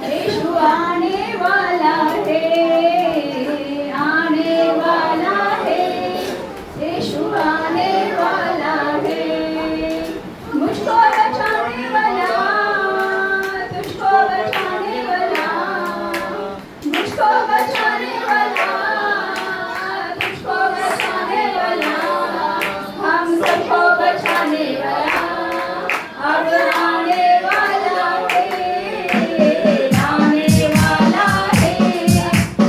यीशु आने वाला है, आने वाला है, यीशु आने वाला है। मुझको बचाने वाला, तुझको बचाने वाला, मुझको बचाने वाला, तुझको बचाने वाला, हम सबको बचाने वाला अब आने वाला है, आने वाला है,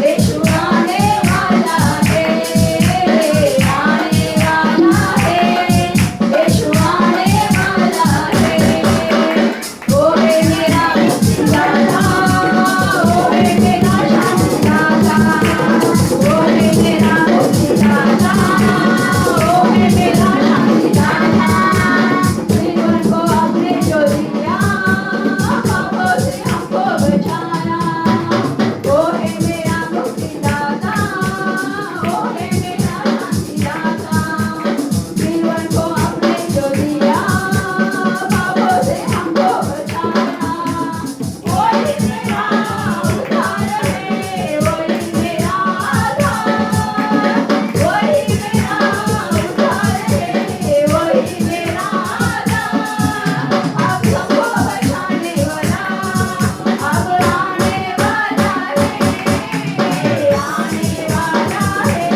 यीशु आने वाला है, आने वाला है, यीशु आने वाला है। ओ है मेरा मुक्तिदाता, ओ है मेरा शांतिदाता, ओ है मेरा मुक्तिदाता, ओ है मेरा शांतिदाता। जीवन को अपने जो दिया, पापों से हमको बचाया। ओ है मेरा मुक्तिदाता, ओ है मेरा शांतिदाता। जीवन को अपने जो दिया, पापों से हमको बचाया। वही मेरा उद्धार है, वही मेरा आधार, वही मेरा उद्धार है, वही मेरा आधार। अब सबको बचाने वाला अब आने वाला है, आने वाला है,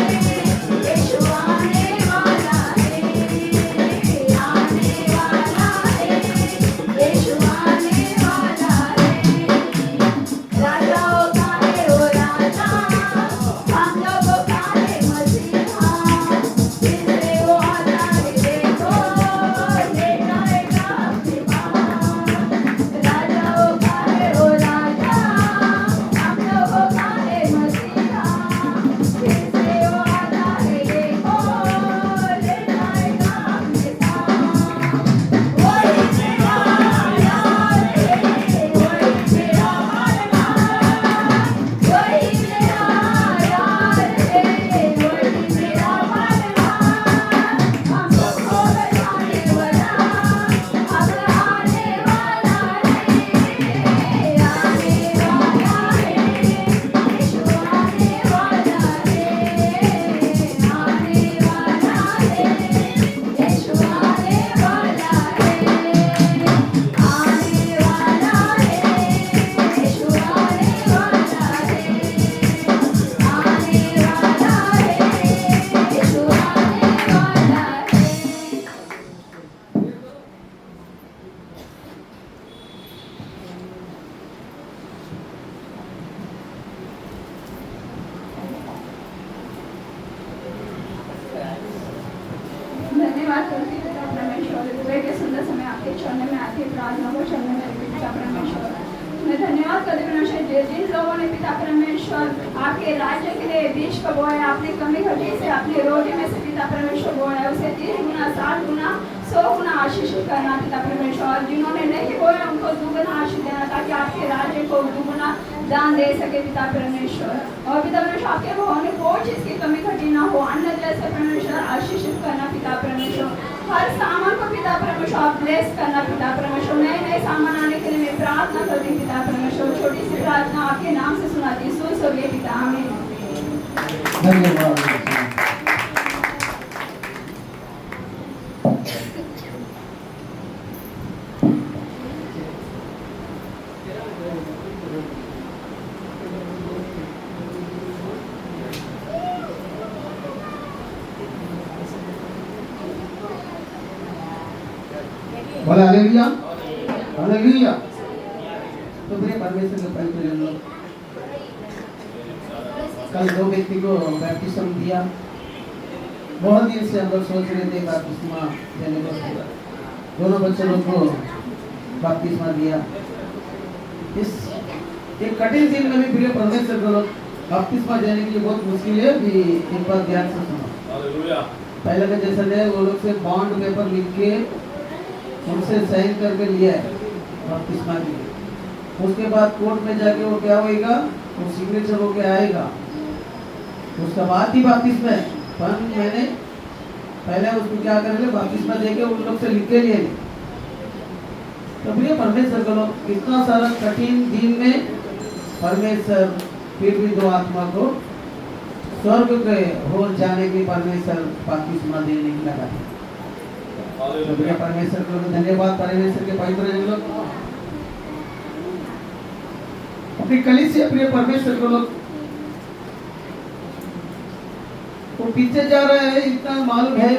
यीशु आने वाला है, आने वाला है, यीशु आने वाला है। राजाओं का है वो राजा, हम लोगों का है मसीहा, जिससे वो आता है देखो, ले जाएगा अपने पास। राजाओं का है वो राजा, हम लोगों का है मसीहा, जिससे वो आता है देखो, ले जाएगा अपने पास। वही मेरा यार है, वही मेरा मालवान, वही मेरा यार है, वही मेरा मालवान। हम सबको बचाने वाला अब आने वाला है, आने वाला है, यीशु आने वाला है, आने वाला है, यीशु आने वाला है, आने वाला है, यीशु आने वाला है, आने वाला है, यीशु आने वाला है। धन्यवाद करती हूँ पिता परमेश्वर, सुबह के सुंदर समय आपके चरणों में आती है, प्रार्थना को चरणों में रखती हूँ पिता परमेश्वर। मैं धन्यवाद करती हूँ परमेश्वर, जिन लोगों ने पिता परमेश्वर आपके राज्य के लिए बीज को बोया, आपने कमी घटी से अपनी रोटी में से पिता परमेश्वर बोया, उसे 30 गुना 60 गुना 100 गुना आशीष करना पिता परमेश्वर। जिन्होंने नहीं बोया उनको दुगना आशीष देना, ताकि आपके राज्य को दुगना दान दे सके पिता परमेश्वर। और पिता परमेश्वर आपके भवन में कोई चीज की कमी घटी ना हो, अन्न जैसे परमेश्वर आशीष करना पिता परमेश्वर। हर सामान को पिता परमेश्वर आप ब्लेस करना पिता परमेश्वर। नए नए सामान आने के लिए मैं प्रार्थना करती हूँ पिता परमेश्वर। छोटी सी प्रार्थना आपके नाम से सुनाती हूँ, सुन सोगे पिता, आमीन। धन्यवाद। बोला हालेलुया, हालेलुया। तो प्रिय परमेश्वर के पवित्र जनों, कल 2 व्यक्ति को बैप्टिज्म दिया। बहुत दिन से हम लोग सोच रहे थे बपतिस्मा देने को, दोनों बच्चों को बपतिस्मा दिया। इस एक कठिन दिन में भी प्रिय परमेश्वर को बपतिस्मा देने के लिए बहुत मुश्किल है भी। एक बार ध्यान से सुनो, पहले का जैसा है वो लोग से बॉन्ड पेपर लिख के उनसे साइन करके लिया है बपतिस्मा के लिए। उसके बाद कोर्ट में जाके वो क्या होएगा, वो सिग्नेचर होके आएगा, उसका बाद ही बपतिस्मा है। पर मैंने पहले उसको क्या करेंगे, बपतिस्मा देके उन लोग से लिख के लिए। तो प्रिय परमेश्वर को लोग इतना सारा कठिन दिन में परमेश्वर फिर भी दो आत्मा को स्वर्ग के हो जाने की परमेश्वर बपतिस्मा देने की लगा है। तो प्रिय परमेश्वर को धन्यवाद। परमेश्वर के पवित्र जन लोग अपनी कलीसिया प्रिय परमेश्वर को लोग वो पीछे जा रहे हैं इतना मालूम है,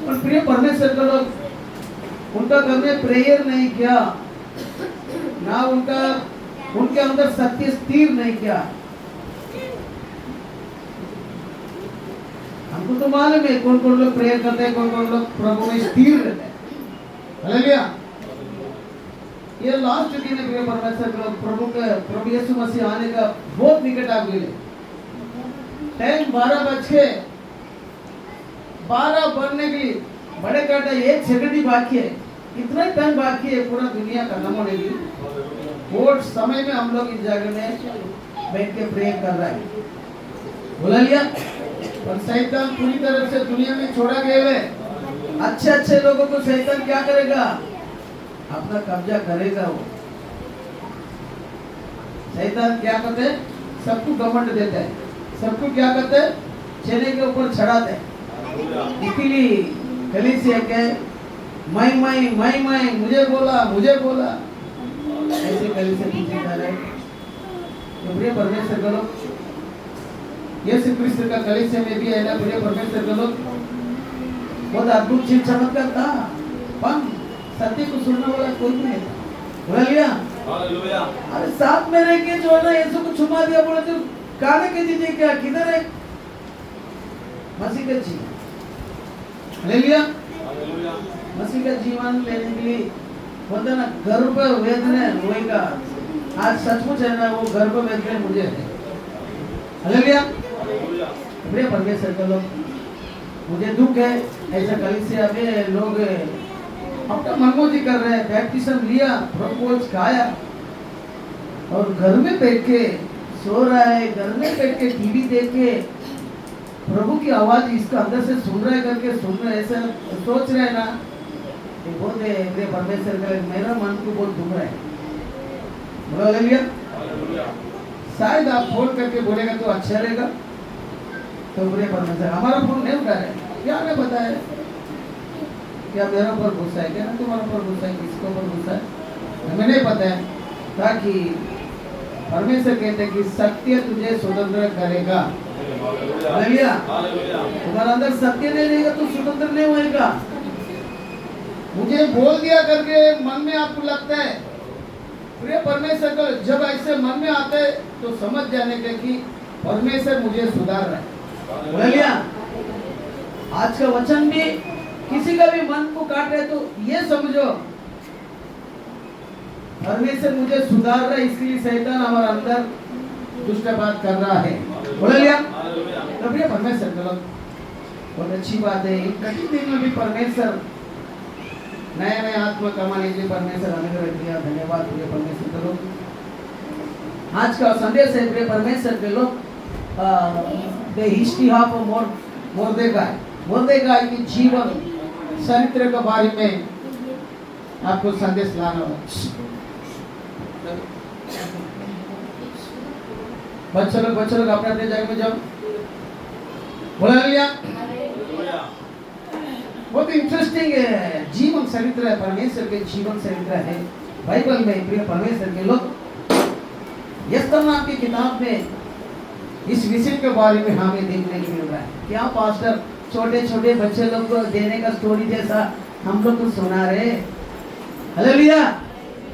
और प्रिय परमेश्वर को लोग उनका घर में प्रेयर नहीं किया, ना उनके अंदर सत्य स्थिर नहीं किया। हमको तो मालूम है कौन कौन लोग प्रेयर करते हैं, कौन कौन लोग प्रभु में स्थिर रहते हैं। हालेलुया। ये लास्ट दिन है प्रिय परमेश्वर के लोग, प्रभु यीशु मसीह आने का बहुत निकट आ गए। टाइम 12 बज के 12 बनने के लिए बड़े काटा 1 सेकंड ही बाकी है। इतना ही टाइम बाकी है पूरा दुनिया खत्म होने की। वो समय में हम लोग इस जगह में बैठ के प्रेयर कर रहे हैं। बोला लिया। और शैतान पूरी तरह से दुनिया में छोड़ा गया है। अच्छे अच्छे लोगों को शैतान क्या करेगा? अपना कब्जा करेगा। वो शैतान क्या करते हैं? सबको घमंड देता है, सबको क्या करते हैं? चेहरे के ऊपर चढ़ाते हैं। इसीलिए कलीसिया के मैं मुझे बोला ऐसे कलीसिया पीछे जा रहे। तो प्रिय परमेश्वर का लोग, यीशु क्रिस्त का कलीसिया में भी है ना प्रिय परमेश्वर का लोग, बहुत अद्भुत चीज चमत्कार था, पर सत्य को सुनने वाला कोई नहीं था। बोला लिया। हालेलुया। अरे साथ में रह के जो है ना यीशु को छुमा दिया, बोला तो काने के दीजिए क्या, किधर है मसीह का जीवन? हालेलुया। मसीह का जीवन लेने के लिए बोलते ना गर्भ वेदना होएगा। आज सचमुच है ना, वो गर्भ वेदना मुझे है। हालेलुया। प्रिय परमेश्वर के लोग, मुझे दुख है ऐसा कलीसिया में लोग अपना मनमोजी कर रहे हैं। बैप्टिज्म लिया, प्रभु खाया और घर में बैठ के सो रहा है, घर में बैठ के टीवी देख के प्रभु की आवाज इसका अंदर से सुन रहा है करके सुन रहे, ऐसा सोच रहे हैं ना, ये बहुत है प्रिय परमेश्वर का। मेरा मन को बहुत दुख रहा है। बोला हालेलुया। शायद आप फोन करके बोलेगा तो अच्छा रहेगा। तो प्रिय परमेश्वर हमारा फोन नहीं उठा रहे, क्या ने बताया? क्या मेरा ऊपर गुस्सा है, क्या तुम्हारे ऊपर गुस्सा है, किसके ऊपर गुस्सा है, हमें नहीं पता है। ताकि परमेश्वर कहते हैं कि सत्य तुझे स्वतंत्र करेगा। हालेलुया। तुम्हारे अंदर सत्य नहीं रहेगा तो स्वतंत्र नहीं होएगा। मुझे बोल दिया करके मन में आपको लगता है, प्रिय परमेश्वर को जब ऐसे मन में आते है तो समझ जाने के कि परमेश्वर मुझे सुधार रहा है। हालेलुया। आज का वचन भी किसी का भी मन को काट रहे तो ये समझो परमेश्वर मुझे सुधार रहा है, इसलिए शैतान हमारे अंदर दुष्ट बात कर रहा है। हालेलुया। तो प्रिय परमेश्वर के लोग, बहुत अच्छी बात है। इन कठिन दिन में भी परमेश्वर नया नया आत्मा कमाने के लिए परमेश्वर अनुग्रह दिया। धन्यवाद प्रिय परमेश्वर के लोग। आज का संदेश है प्रिय परमेश्वर के लोग, द हिस्ट्री ऑफ मोर्देखाई की जीवन चरित्र के बारे में आपको संदेश लाना होगा। बच्चे लोग अपने अपने जगह में जाओ। बोला लिया। बहुत इंटरेस्टिंग है जीवन चरित्र है, परमेश्वर के जीवन चरित्र है बाइबल में। प्रिय परमेश्वर के लोग, यस्तम नाम की किताब में इस विषय के बारे में हमें देखने को मिल रहा है। क्या पास्टर छोटे छोटे बच्चे लोग को देने का स्टोरी जैसा हम लोग को सुना रहे। हालेलुया।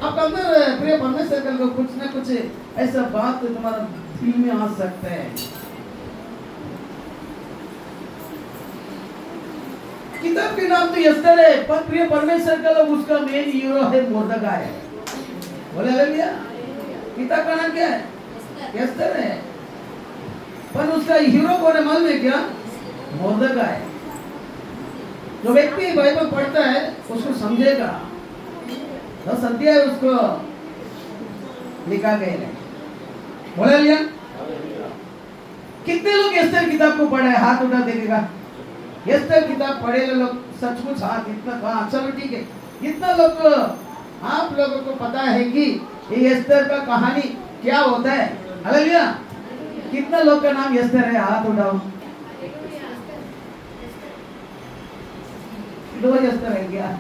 अब अंदर प्रिय परमेश्वर का कुछ ना कुछ ऐसा बात तो तुम्हारा दिल में आ सकता है। किताब के नाम तो एस्तर है, पर प्रिय परमेश्वर का लोग उसका मेन हीरो है मोर्देखाई। बोले हालेलुया। किताब का नाम क्या है? एस्तर है, पर उसका हीरो कौन है मालूम है क्या? मोर्देखाई। जो व्यक्ति बाइबल पढ़ता है उसको समझेगा। 10 अध्याय उसको लिखा गया है। बोले लिया। कितने लोग एस्तर किताब को पढ़े? हाथ उठा देखेगा। एस्तर किताब पढ़े लोग सचमुच हाथ इतना, हाँ चलो ठीक है। इतना लोग आप लोगों को पता है कि ये एस्तर का कहानी क्या होता है? हालेलुया। कितना लोग का नाम एस्तर है? हाथ उठाओ। 2 एस्तर है क्या?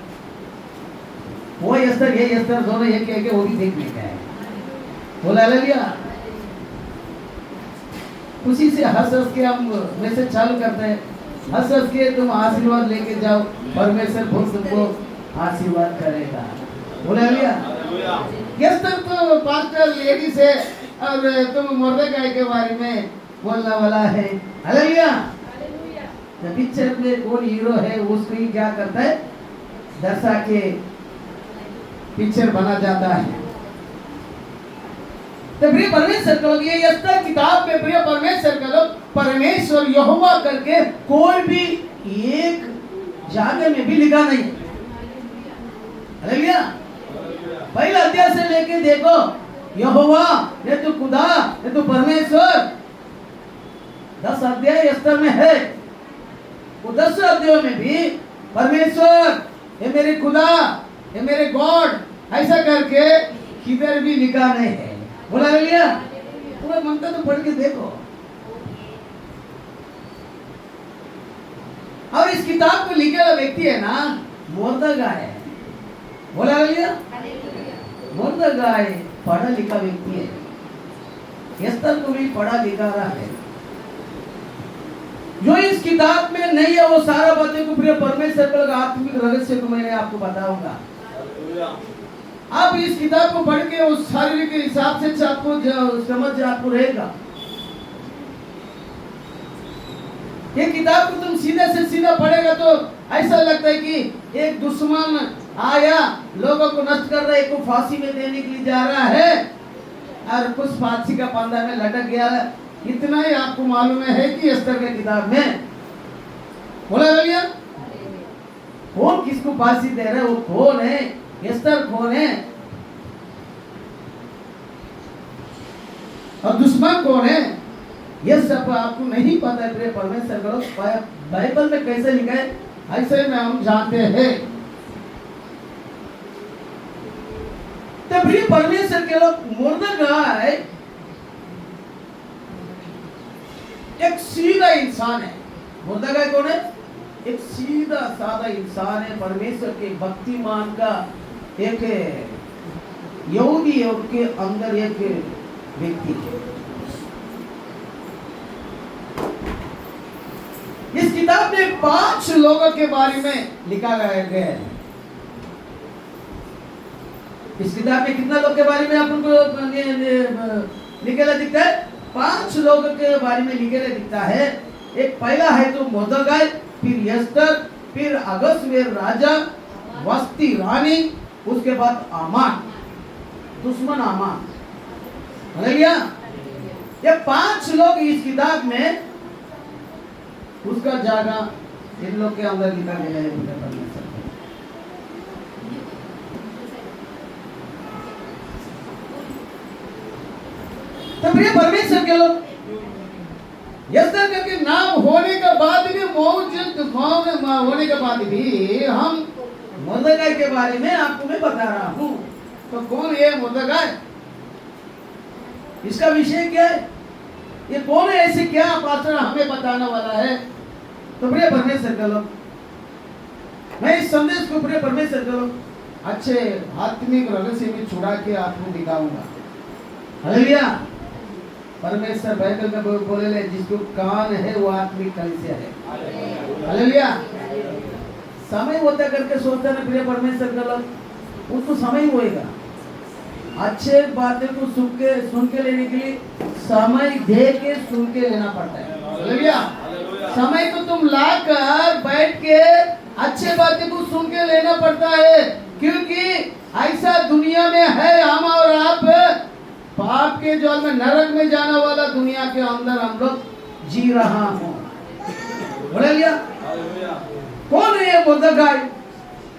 वो एस्तर ये एस्तर दोनों एक एक वो भी देखने का है। बोला हालेलुया। खुशी से हंस हंस के हम मैसेज चालू करते हैं। हंस हंस के तुम आशीर्वाद लेके जाओ, परमेश्वर बहुत तुमको आशीर्वाद करेगा। बोला हालेलुया। एस्तर तो पास्टर लेडीज है और तुम मोर्देकाई के बारे में बोलने वाला है। हालेलुया। पिक्चर में कौन हीरो है उसको ही क्या करता है? दर्शा के पिक्चर बना जाता है। तो प्रिय परमेश्वर का लोग, ये एस्तर किताब में प्रिय परमेश्वर का लोग परमेश्वर यहोवा करके कोई भी एक जगह में भी लिखा नहीं। हालेलुया। पहला अध्याय से लेके देखो, यहोवा ये तो खुदा, ये तो परमेश्वर। 10 अध्याय एस्तर में है। वो 10 अध्यायों में भी परमेश्वर, ये मेरे खुदा, ये मेरे गॉड, ऐसा करके किधर भी लिखा नहीं है। बोला हालेलुया। पूरा मंत्र तो पढ़ के देखो। और इस किताब को लिखे वाला व्यक्ति है ना, मोर्देकाई है। बोला हालेलुया। मोर्देकाई पढ़ा लिखा व्यक्ति है। एस्तर को भी पढ़ा लिखा रहा है। जो इस किताब में नहीं है वो सारा बातें को प्रिय परमेश्वर का आत्मिक रहस्य को मैंने आपको बताऊंगा। आप इस किताब को पढ़ के उस शारीरिक के हिसाब से आपको समझ आपको रहेगा। ये किताब को तुम सीधे से सीधा पढ़ेगा तो ऐसा लगता है कि एक दुश्मन आया, लोगों को नष्ट कर रहा है, को फांसी में देने के लिए जा रहा है और कुछ फांसी का फंदा में लटक गया। इतना ही आपको मालूम है कि एस्तर के किताब में। बोला हालेलुया। कौन किसको फांसी दे रहा है, वो कौन है, एस्तर कौन है और दुश्मन कौन है, ये सब आपको नहीं पता है। प्रिय परमेश्वर को बाइबल में कैसे लिखा है ऐसे में हम जानते हैं। तो प्रिय परमेश्वर के लोग, मोर्देकाई एक सीधा इंसान है। मोर्देकाई कौन है? एक सीधा साधा इंसान है। परमेश्वर के भक्तिमान का एक यहूदी के अंदर एक व्यक्ति है। इस किताब में 5 लोगों के बारे में लिखा गया है। इस किताब में कितना लोग के बारे में आपको लिखेला दिखता है? 5 लोगों के बारे में लिखेला दिखता है। एक पहला है तो मोर्देकाई, फिर एस्तर, फिर अहसवेरोश राजा, वस्ती रानी, उसके बाद आमान, दुश्मन आमान। हालेलुया। ये 5 लोग इस किताब में उसका जगह इन लोग के अंदर लिखा गया है। तो प्रिय परमेश्वर के लोग, एस्तर के नाम होने के बाद भी, मौजूद होने के बाद भी हम मोर्देकाई के बारे में आपको मैं बता रहा हूँ। तो कौन है मोर्देकाई? इसका विषय क्या है? ये कौन है? ऐसे क्या पास्टर हमें बताने वाला है? तो प्रिय परमेश्वर के लोग, मैं इस संदेश को प्रिय परमेश्वर के लोग अच्छे आत्मिक रहस्य में छुड़ा के आपको दिखाऊंगा। हालेलुया। परमेश्वर बाइबल में बोले जिसको कान है वो आत्मिक कलीसिया है। हालेलुया। समय होता करके सोचता है प्रिय परमेश्वर का लोग, उसको समय होएगा। अच्छे बातें को सुन के लेने के लिए समय दे के सुन के लेना पड़ता है। हालेलुया। समय को तुम लाकर बैठ के अच्छे बातें को सुन के लेना पड़ता है, क्योंकि ऐसा दुनिया में है हम और आप पाप के जाल में नरक में जाने वाला दुनिया के अंदर हम लोग जी रहा हूँ। हालेलुया। कौन है ये मोर्देकाई?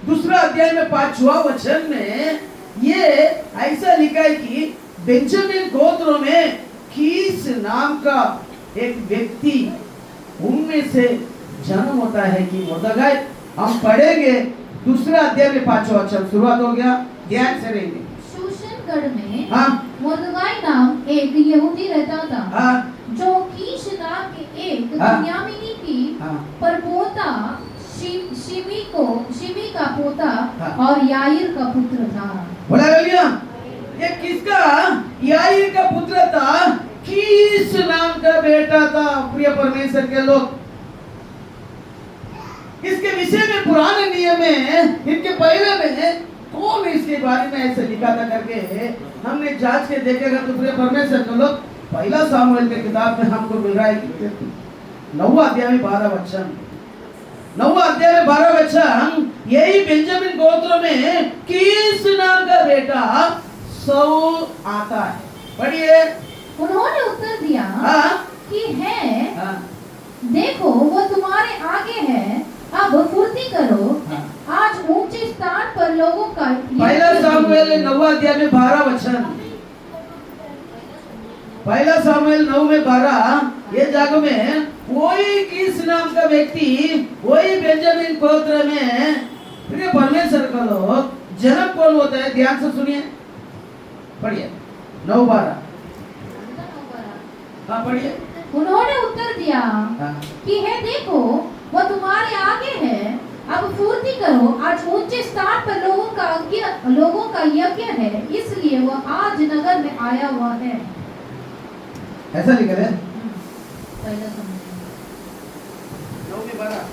दूसरा अध्याय में 5वां वचन में ये ऐसा लिखा है कि बेंजामिन गोत्र में कीस नाम का एक व्यक्ति, उनमें से जन्म होता है कि मोर्देकाई। हम पढ़ेंगे दूसरा अध्याय में 5वां वचन, शुरुआत हो गया, ध्यान से रहेंगे। शूशनगढ़ में हाँ, मोर्देकाई नाम एक यहूदी रहता था हाँ जो कीश नाम के एक हाँ। बिन्यामीनी की हाँ परपोता शिमी का पोता हाँ। और याईर का पुत्र था। बोला हालेलुया। ये किसका? याईर का पुत्र था, कीश नाम का बेटा था। प्रिय परमेश्वर के लोग, इसके विषय में पुराने नियम में, इनके पहले में कौन इसके बारे में ऐसे लिखा था करके हमने जांच के देखेगा तो प्रिय परमेश्वर के लोग, पहला सामुएल की किताब में हमको मिल रहा है 9वां अध्याय में 12 वचन, 9वां अध्याय में 12 वचन, यही बेंजामिन गोत्र में कीश नाम का बेटा शाऊल आता है। पढ़िए। उन्होंने उत्तर दिया हाँ कि है, हाँ देखो वो तुम्हारे आगे है, अब फुर्ती करो, हाँ। आज ऊंचे स्थान पर लोगों का पहला सामुएल 9वां अध्याय में 12 वचन, पहला सामुएल 9 में 12, ये जगह में वही कीश नाम का व्यक्ति, वही बेंजामिन गोत्र में प्रिय परमेश्वर का लोग, जन्म कौन होता है? ध्यान से सुनिए, पढ़िए 9:12। हाँ पढ़िए। उन्होंने उत्तर दिया हाँ। कि है, देखो वो तुम्हारे आगे है, अब फुर्ती करो, आज ऊंचे स्थान पर लोगों का यज्ञ है, इसलिए वह आज नगर में आया हुआ है। ऐसा लिखा है पहला समय। 9 में 12।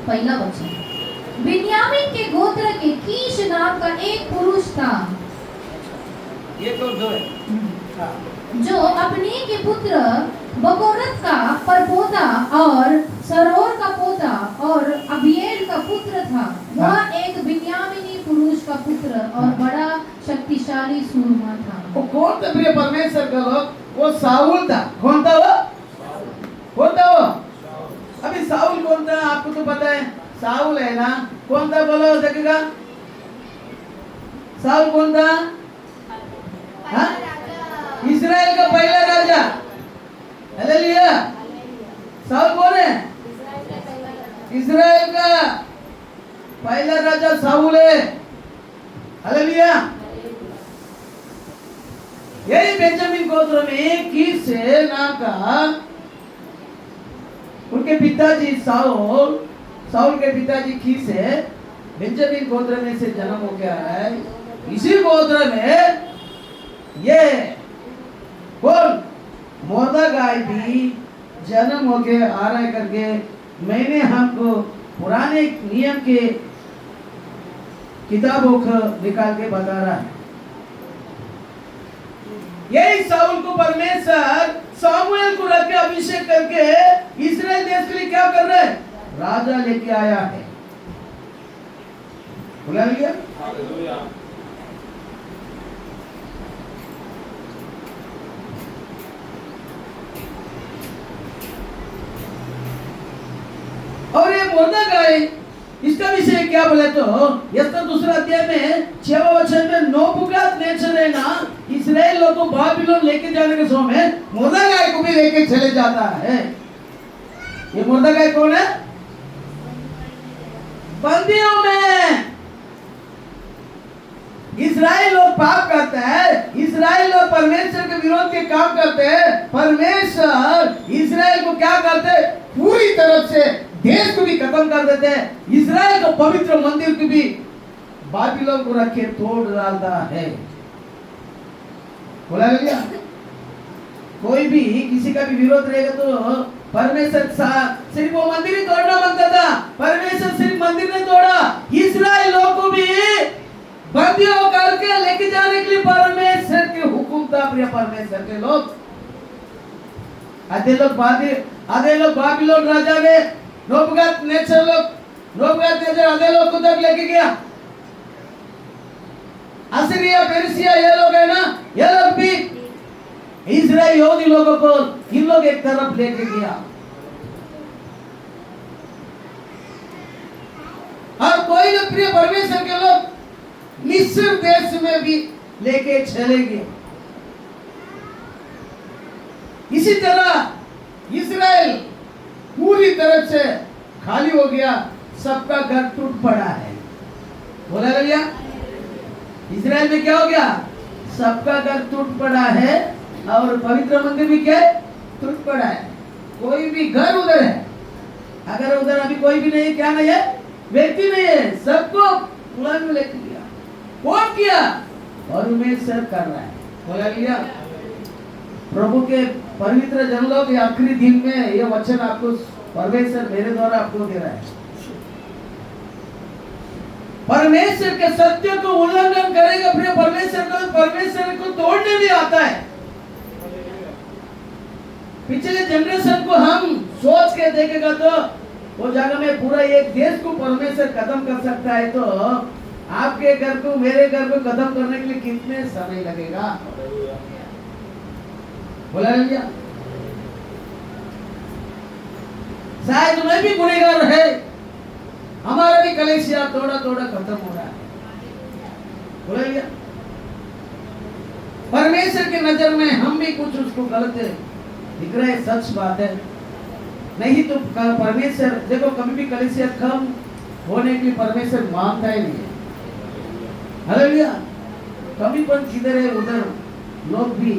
पहला वचन, बिन्यामीन के गोत्र के कीश नाम का एक पुरुष था, ये तो 2 है। हाँ। जो अपने के पुत्र बकोरत का परपोता और सरोर का पोता और अबिएल का पुत्र था। वह एक बिन्यामीनी पुरुष का पुत्र और बड़ा शक्तिशाली सूरमा था। वो कौन था प्रिय परमेश्वर का लोग? वो साउल था। कौन था वो? कौन था वो? अभी साउल कौन था आपको तो पता है, साउल है ना? कौन था बोलो देखिएगा, साउल कौन था? हाँ? इस्राएल का पहला राजा। हालेलुया। साउल कौन है? इस्राएल का पहला राजा साउल है। हालेलुया। यही बेंजामिन गोत्र में कीश नाम का, उनके पिताजी साउल के पिताजी कीश है, बेंजामिन गोत्र में से जन्म हो गया है। इसी गोत्र में ये कौन? मोर्देखाई भी जन्म हो के आ रहा है करके मैंने हमको पुराने नियम के किताबों को निकाल के बता रहा है। यही साउल को परमेश्वर सामुएल को रख के अभिषेक करके इस्राएल देश के लिए क्या कर रहा है? राजा लेके आया है। बोला लिया। और ये मोर्देखाई, इसका विषय क्या बोले तो यस्तर 2 अध्याय में 6 वचन में नेबूकदनेस्सर है ना, इस्राएल लोग को बाबिलोन लेके जाने के समय मोर्देखाई को भी लेके चले जाता है। ये मोर्देखाई कौन है? बंदियों में इस्राएल लोग पाप करते हैं, इस्राएल लोग परमेश्वर के विरोध के काम करते हैं। परमेश्वर इस्राएल को क्या करते? पूरी तरफ से देश को भी खत्म कर देते हैं। इस्राएल को पवित्र मंदिर को भी बाबिलोन को रख के तोड़ डालता है। बोला गया। कोई भी किसी का भी विरोध रहेगा तो परमेश्वर सिर्फ वो मंदिर ही तोड़ना मांगता था, परमेश्वर सिर्फ मंदिर ने तोड़ा। इस्राएल लोग को भी बंदियों करके लेके जाने के लिए परमेश्वर के हुक्म था। प्रिय परमेश्वर के लोग, आधे लोग बाबिलोन राजा ने नेबूकदनेस्सर आधे लोग को तक लेके गया। असीरिया पेर्सिया ये लोग है ना, इजराइल यहूदी लोगों को इन लोग एक तरफ लेके गया और कोई लोग प्रिय परमेश्वर के लोग मिस्र देश में भी लेके चले गए। इसी तरह इजराइल पूरी तरह से खाली हो गया, सबका घर टूट पड़ा है। बोला भैया, इजराइल में क्या हो गया? सबका घर टूट पड़ा है और पवित्र मंदिर भी क्या है? टूट पड़ा है। कोई भी घर उधर है, अगर उधर अभी कोई भी नहीं, क्या नहीं है? व्यक्ति नहीं है, सबको पुरान में लेके गया। कौन किया? परमेश्वर कर रहा है। बोला भैया, प्रभु के पवित्र जन लोग ये आखिरी दिन में ये वचन आपको परमेश्वर मेरे द्वारा आपको दे रहा है। परमेश्वर के सत्य को उल्लंघन करेगा प्रिय परमेश्वर को तोड़ने भी आता है। पिछले जनरेशन को हम सोच के देखेगा तो वो जगह में पूरा एक देश को परमेश्वर खत्म कर सकता है, तो आपके घर को मेरे घर को खत्म करने के लिए कितने समय लगेगा? बोला भैया, शायद मैं भी गुनहगार है, हमारा भी कलेशिया थोड़ा थोड़ा खत्म हो रहा है। बोला भैया, परमेश्वर के नजर में हम भी कुछ उसको गलत दिख रहे, सच बात है। नहीं तो परमेश्वर देखो, कभी भी कलेशिया कम होने के लिए परमेश्वर मानता ही नहीं है। हालेलुया। कभी पण किधर है उधर लोग भी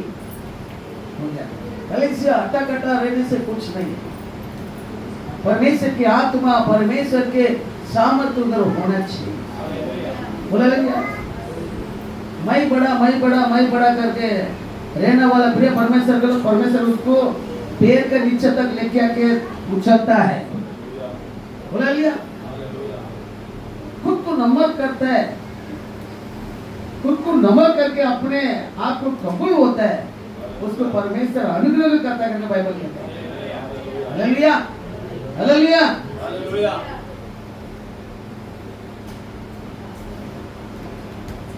हो जाते। कलेशिया अटा कटा रहने से कुछ नहीं है। परमेश्वर की आत्मा, परमेश्वर के सामर्थ्य उधर होना चाहिए। बोला भैया, मैं बड़ा करके रहने वाला प्रिय परमेश्वर को, परमेश्वर उसको पैर के नीचे तक लेके आके उछलता है। बोला भैया, खुद को नमक करता है, खुद को नमक करके अपने आप को कबूल होता है, उसको परमेश्वर अनुग्रह करता है, बाइबल कहता है। Hallelujah, hallelujah, hallelujah.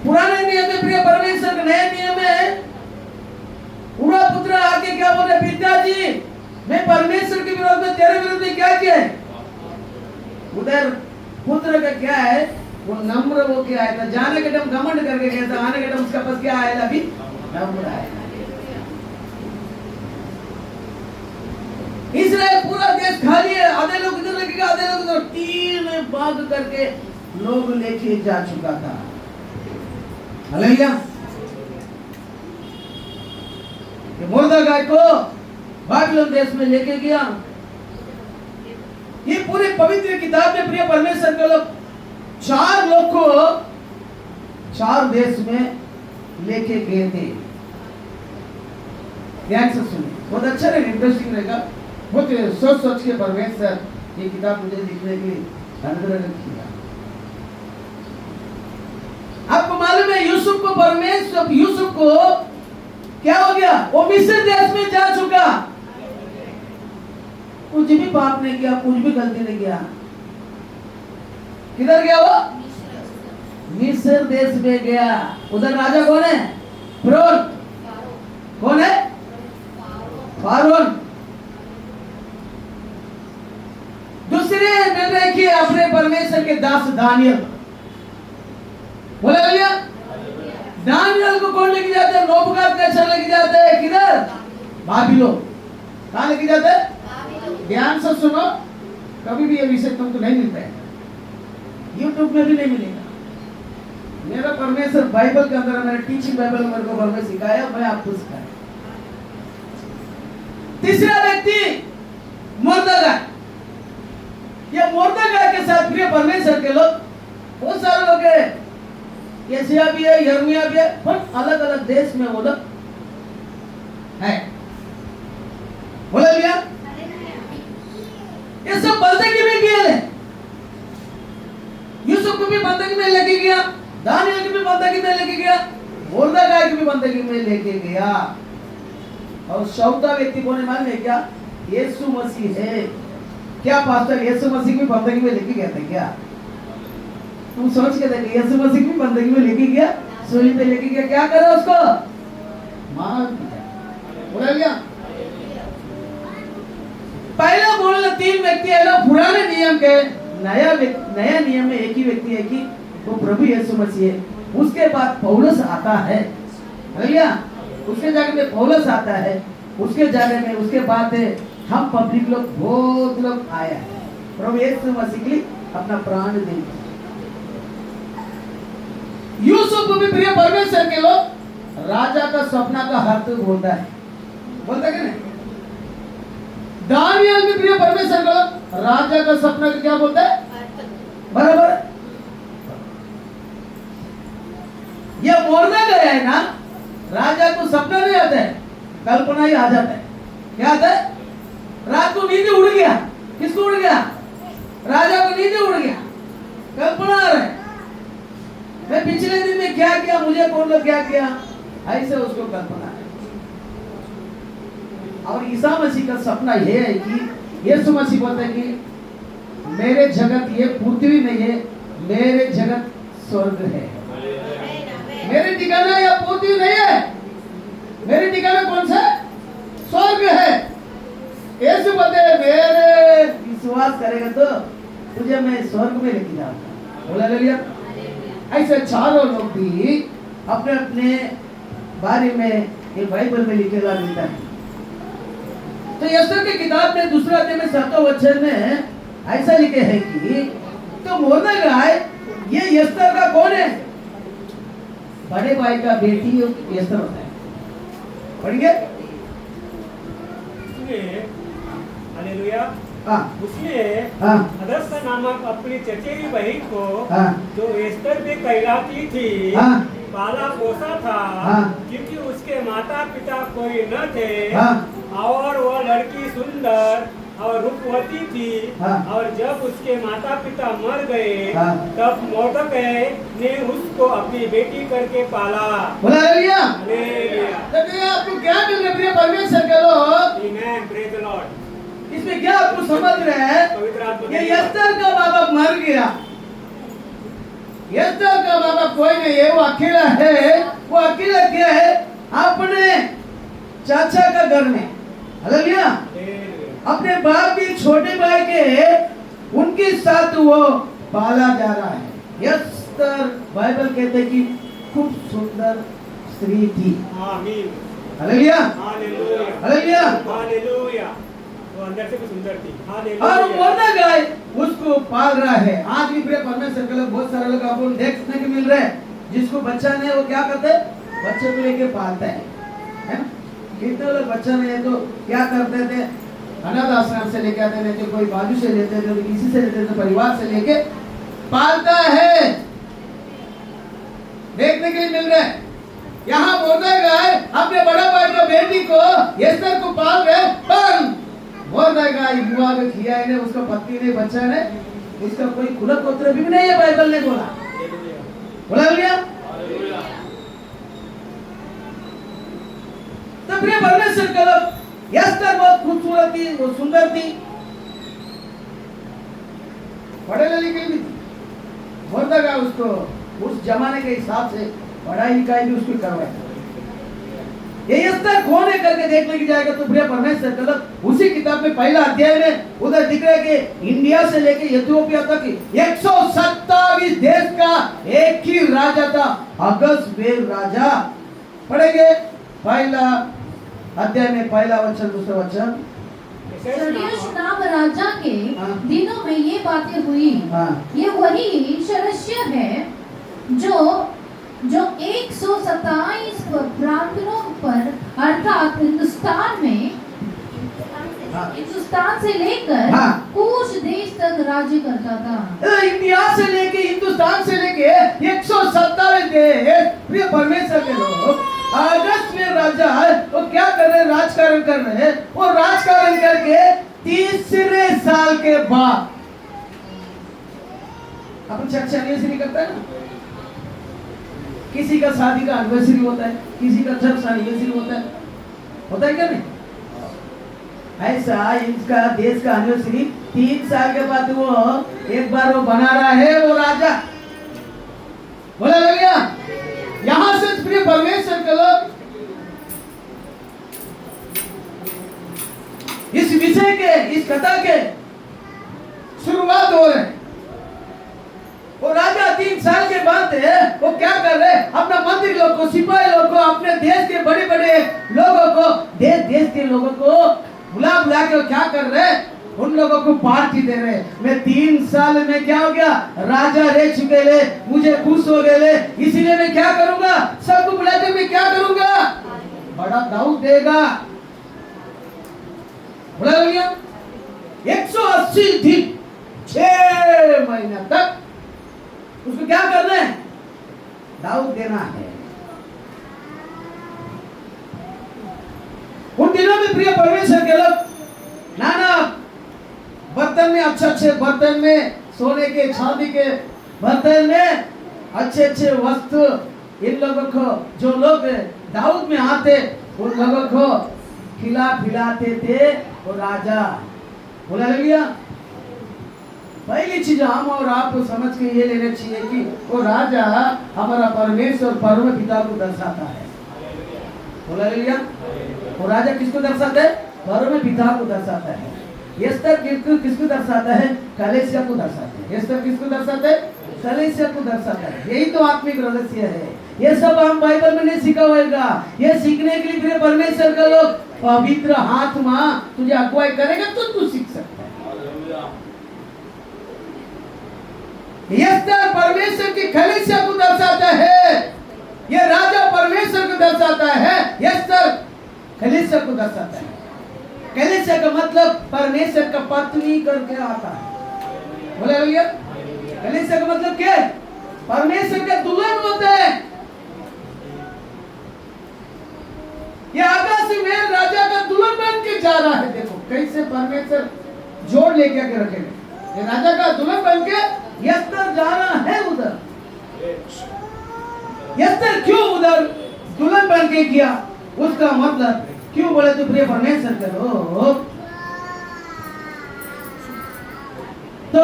पुराने नियम में प्रिय परमेश्वर, नए नियम में पूरा पुत्र आके क्या बोले? पिताजी, मैं परमेश्वर के विरोध में, तेरे विरोध में क्या किया है? उधर पुत्र का क्या है? वो नम्र हो के आया था, जाने के टाइम घमंड करके गया था, आने के टाइम उसका पास क्या आया था? अभी नम्र आया। इस्राएल पूरा देश खाली है, आधे लोग इधर लेके गए, आधे लोग उधर, 3 भाग करके लोग लेके जा चुका था। हालेलुया। मुर्दागाय को बाबिलोन देश में लेके गया। ये पूरे पवित्र किताब में प्रिय परमेश्वर के लोग 4 लोग को 4 देश में लेके गए थे। ध्यान से सुनिए, बहुत अच्छा रहेगा, इंटरेस्टिंग रहेगा। बहुत सोच के परमेश्वर ये किताब मुझे लिखने की अनुग्रह किया। आपको मालूम है यूसुफ को परमेश्वर, यूसुफ को क्या हो गया? वो मिस्र देश में जा चुका, कुछ भी पाप नहीं किया, कुछ भी गलती नहीं किया। किधर गया वो? मिस्र देश में गया। उधर राजा कौन है? फिरौन। कौन है? फारून। दूसरे में देखिए अपने परमेश्वर के दास दानियल। बोले भैया, दानियल को कौन लेके जाते हैं? नबूकदनेस्सर लेके जाते हैं। किधर? बाबिलोन। कहाँ लेके जाते हैं? ध्यान से सुनो, कभी भी ये विषय तुमको नहीं मिलता है, यूट्यूब में भी नहीं मिलेगा। मेरा परमेश्वर बाइबल के अंदर, मेरा टीचिंग बाइबल मेरे को परमेश्वर सिखाया, मैं आपको सिखाया। तीसरा व्यक्ति मुर्दागाय। ये मुर्दागाय के साथ प्रिय परमेश्वर के लोग, बहुत सारे लोग हैं, यशाया भी है, यिर्मयाह भी है, पर अलग अलग देश में वो लोग है। बोले भैया, ये सब बंदगी में गए। यूसुफ को भी बंदगी में लेके गया, दानियल को भी बंदगी में लेके गया, मुर्दागाय को भी बंदगी में लेके गया। और 14वां व्यक्ति कौन है मालूम है क्या? यीशु मसीह है। क्या पास्टर यीशु मसीह को बंदगी में लेके गया था क्या? तुम सोच के देखो, यीशु मसीह को बंदगी में लेके गया, सूली पे लेके गया, क्या करा उसको? मार दिया। बोला लिया। पहले बोलना 3 व्यक्ति है ना पुराने नियम के, नया नियम में एक ही व्यक्ति है कि वो प्रभु यीशु मसीह है। उसके बाद पौलुस आता है, भैया उसके जगह में पौलुस आता है, उसके जगह में उसके बाद हम पब्लिक लोग बहुत लोग आया है प्रभु यीशु मसीह के लिए अपना प्राण दे। यूसुफ भी प्रिय परमेश्वर के लोग राजा का सपना का अर्थ बोलता है, बोलता है कि नहीं? दानियल भी प्रिय परमेश्वर का लोग राजा का सपना का क्या बोलता है? बराबर है। ये बोलना गया है ना, राजा को सपना नहीं आता है, कल्पना ही आ जाता है। क्या आता है? रात को नींद उड़ गया, किसको उड़ गया? राजा को नींद उड़ गया, कल्पना आ रहा है, मैं पिछले दिन में क्या किया, मुझे कौन लोग क्या किया, ऐसे उसको कल्पना है। और ईसा मसीह का सपना यह है कि यीशु मसीह बोलते हैं कि मेरे जगत ये पृथ्वी नहीं है, मेरे जगत स्वर्ग है। मेरे ठिकाना यह पृथ्वी नहीं है, मेरे ठिकाना कौन सा? स्वर्ग है। यीशु बोलते हैं मेरे विश्वास करेगा तो तुझे मैं स्वर्ग में लेके जाऊंगा। बोला ले लिया। ऐसे चारों लोग भी अपने अपने बारे में ये बाइबल में लिखेला मिलता है। तो यस्तर की किताब में दूसरा अध्याय में 7वां वचन में ऐसा लिखे है कि तो मोर्देखाई ये यस्तर का कौन है? बड़े भाई का बेटी यस्तर होता है। पढ़िए। हालेलुया। उसने हदस्सा नामक अपनी चचेरी बहन को जो एस्तर भी कहलाती थी पाला पोसा था, क्योंकि उसके माता पिता कोई न थे और वह लड़की सुंदर और रूपवती थी। और जब उसके माता पिता मर गए तब मोर्देखाई ने उसको अपनी बेटी करके पाला। हालेलुया। हालेलुया। आपको क्या मिल रहा है प्रिय परमेश्वर के लोग? आमेन, प्रेज द लॉर्ड। इसमें क्या आपको समझ रहे हैं? ये यस्तर का बाबा मर गया, यस्तर का बाबा कोई नहीं है, वो अकेला है। वो अकेला क्या है? अपने चाचा का घर में, हालेलुया, अपने बाप के छोटे भाई के उनके साथ वो पाला जा रहा है। यस्तर बाइबल कहते हैं कि खूब सुंदर स्त्री थी। आमीन, हालेलुया, हालेलुया, हालेलुया, हालेलुया। वो अंदर से भी सुंदर थी। और हालेलुया। मोर्देखाई उसको पाल रहा है। आज भी प्रिय परमेश्वर के लोग बहुत सारे लोग आपको देखने को मिल रहे हैं, जिसको बच्चा नहीं है वो क्या करते हैं? बच्चे को लेके पालता है ना? कितने लोग बच्चा नहीं है तो क्या करते थे? अनाथ आश्रम से लेके आते, नहीं तो कोई बाजू से लेते थे, किसी से लेते थे, परिवार से लेके पालता है। देखने के लिए मिल रहा है। यहाँ मोर्देखाई अपने बड़ा भाई का बेटी को यस्तर को पाल रहे, पर मोर्देखाई विवाह किया है, उसका पत्नी ने, बच्चा ने, उसका कोई कुल गोत्र भी नहीं है, बाइबल ने बोला। बोला भैया। तो प्रिय परमेश्वर के लोग यस्तर बहुत खूबसूरत थी, वो सुंदर थी, पढ़े लिखे भी थी। मोर्देखाई उसको उस जमाने के हिसाब से पढ़ाई लिखाई भी उसको करवाया। ये यस्तर कौन है करके देखने की जाएगा तो प्रिय परमेश्वर के लोग उसी किताब में पहला अध्याय में उधर दिख रहा है कि इंडिया से लेके इथियोपिया तक 127 देश का एक ही राजा था, अगस्वेर राजा। पढ़ेंगे पहला अध्याय में पहला वचन, दूसरा वचन। दरियुश नाम राजा के दिनों में ये बातें हुई। ये वही शरश्य है जो 127 प्रांतों पर अर्थात हिंदुस्तान से लेकर कूश देश तक राज्य करता था। इंडिया से लेके हिंदुस्तान से लेके 127 देश प्रिय परमेश्वर के लोग अगस्वेर राजा है, वो क्या कर रहे हैं? राजकारण कर रहे हैं। वो राजकारण करके तीसरे साल के बाद अपन चर्चा एनिवर्सरी करता है ना, किसी का शादी का एनिवर्सरी होता है, किसी का चर्च एनिवर्सरी होता है क्या नहीं? ऐसा इनका देश का एनिवर्सरी 3 साल के बाद वो एक बार वो बना रहा है वो राजा। बोला भैया। यहां से प्रिय परमेश्वर के लोग इस विषय के, इस कथा के शुरुआत हो रहे हैं। वो राजा 3 साल के बाद है वो क्या कर रहे, अपना मंत्री लोग को, सिपाही लोग को, अपने देश के बड़े बड़े लोगों को, देश के लोगों को बुला बुला के क्या कर रहे, उन लोगों को पार्टी दे रहे। मैं 3 साल में क्या हो गया, राजा रह चुके ले, मुझे खुश हो गए ले, इसीलिए मैं क्या करूंगा, सबको बुला के मैं क्या करूंगा, बड़ा दाऊद देगा। बुला लिया 180 दिन 6 महीने तक उसको क्या करना है, दाऊद देना है। उन दिनों में प्रिय परमेश्वर के लोग नाना बर्तन में, अच्छे अच्छे बर्तन में, सोने के चांदी के बर्तन में अच्छे अच्छे वस्तु इन लोगों को, जो लोग दाऊद में आते उन लोगों को खिलाते थे वो राजा। बोला लिया पहली चीज हम और आपको समझ के ये लेना चाहिए कि वो राजा हमारा परमेश्वर परम पिता को दर्शाता है। बोला लिया वो राजा किसको दर्शाता है, परम पिता को दर्शाता है। एस्तर किसको दर्शाता है, कलीसिया को दर्शाता है। एस्तर किसको दर्शाता है, कलीसिया को दर्शाता है। यही तो आत्मिक रहस्य है। ये सब हम बाइबल में नहीं सीखा होगा, ये सीखने के लिए फिर परमेश्वर का लोग पवित्र आत्मा तुझे अगुवाई करेगा तो तू सीख सकता है। एस्तर परमेश्वर की कलीसिया को दर्शाता है, ये राजा परमेश्वर को दर्शाता है, एस्तर कलीसिया को दर्शाता है। कलीसिया का मतलब परमेश्वर का पत्नी करके आता है। बोले भैया कलीसिया का मतलब क्या है, परमेश्वर का दुल्हन होता है। ये आकाश में राजा का दुल्हन बन के जा रहा है। देखो कैसे परमेश्वर जोड़ लेके आके रखेंगे। ये राजा का दुल्हन बन के एस्तर जा रहा है उधर। एस्तर क्यों उधर दुल्हन बन के किया, उसका मतलब क्यों बोले तो प्रिय परमेश्वर करो तो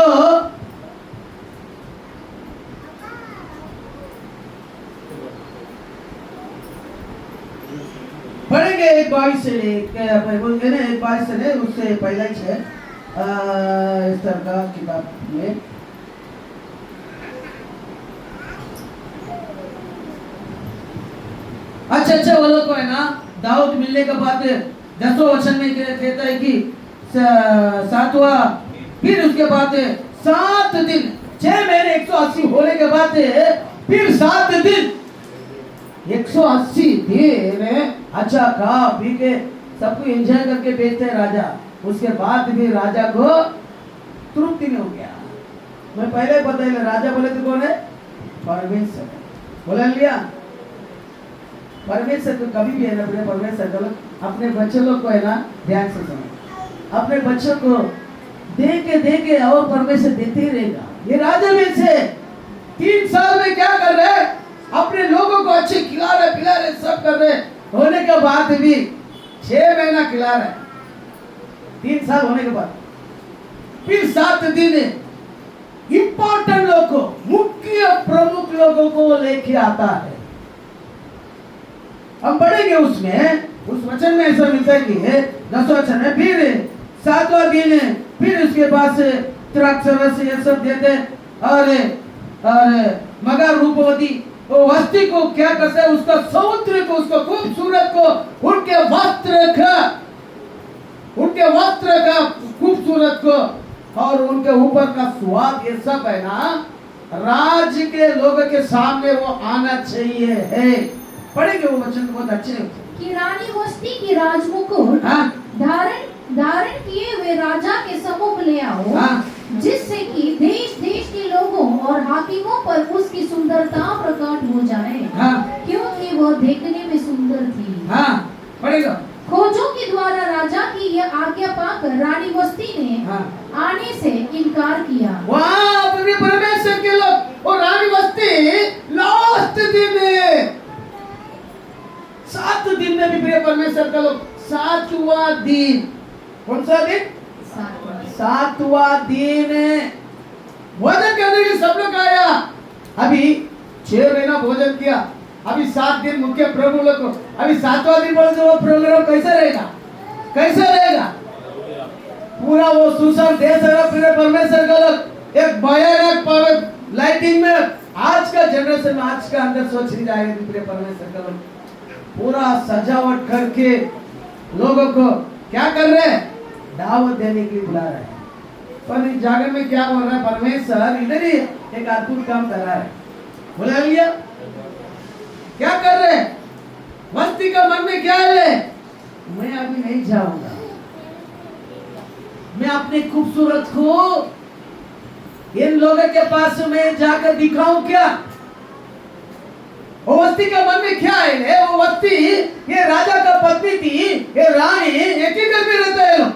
पढ़ेंगे 22 से बोलते ना 22 से उससे पहला ही है एस्तर का किताब में। अच्छा वो लोग को है ना, दाऊद मिलने के बाद 10वें वचन में कहता है कि 7वां, फिर उसके बाद 7 दिन 6 महीने 180 होने के बाद फिर 7 दिन 180 दिन अच्छा खा पी के सबको एंजॉय करके बेचते हैं राजा। उसके बाद भी राजा को तृप्ति नहीं हो गया। मैं पहले ही बताया राजा बोले तो कौन है, परमेश्वर। बोला लिया परमेश्वर को कभी भी है ना, अपने परमेश्वर को अपने बच्चों लोग को है ना ध्यान से सुनो, अपने बच्चों को दे के और परमेश्वर देते ही रहेगा। ये राजा में से 3 साल में क्या कर रहे हैं, अपने लोगों को अच्छे खिला रहे पिला रहे सब कर रहे, होने के बाद भी 6 महीना खिला रहे, 3 साल होने के बाद फिर 7 दिन इंपॉर्टेंट लोगों को, मुख्य प्रमुख लोगों को लेके आता है। हम पढ़ेंगे उसमें, उस वचन में ऐसा मिलता है कि 10वें वचन में फिर 7वां दिन फिर उसके पास द्राक्षरस ये सब देते और मगर रूपवती वो वस्ती को क्या करता है, उसका सौंदर्य को, उसका खूबसूरत को, उनके वस्त्र का खूबसूरत को और उनके ऊपर का स्वाद, ये सब है ना राज्य के लोगों के सामने वो आना चाहिए है। पढ़ेंगे वो वचन बहुत अच्छे कि रानी वस्ती की राजमुकुट धारण किए हुए राजा के सम्मुख ले आओ, जिससे कि देश देश के लोगों और हाकिमों पर उसकी सुंदरता प्रकट हो जाए, क्योंकि वो देखने में सुंदर थी। पढ़ेगा खोजों के द्वारा राजा की यह आज्ञा पाकर रानी वस्ती ने आने से इनकार किया। वाह अपने परमेश्वर के लोग, और रानी वस्ती लास्ट दिन 7 दिन में भी परमेश्वर का लोग 7वां दिन, कौन सा दिन, 7वां दिन भोजन करने के लिए सब लोग आया। अभी 6 महीना भोजन किया, अभी 7 दिन मुख्य प्रभु लोग को, अभी 7वां दिन बोले तो वो प्रोग्राम कैसे रहेगा, कैसे रहेगा। पूरा वो सुसम देश है परमेश्वर का लोग एक भयानक पावर लाइटिंग में आज का जनरेशन में आज का अंदर सोच नहीं जाएगा प्रिय परमेश्वर का लोग पूरा सजावट करके लोगों को क्या कर रहे हैं दावत देने के लिए बुला रहे हैं। पर इस जागरण में क्या बोल रहा है परमेश्वर इधर ही एक अद्भुत काम कर रहा है। बुला लिया क्या कर रहे हैं मस्ती का मन में क्या है मैं अभी नहीं जाऊंगा मैं अपने खूबसूरत को इन लोगों के पास मैं जाकर दिखाऊं क्या। वो वस्ती का मन में क्या है वो वस्ती ये राजा का पत्नी थी ये रानी एक ही घर में रहता है लोग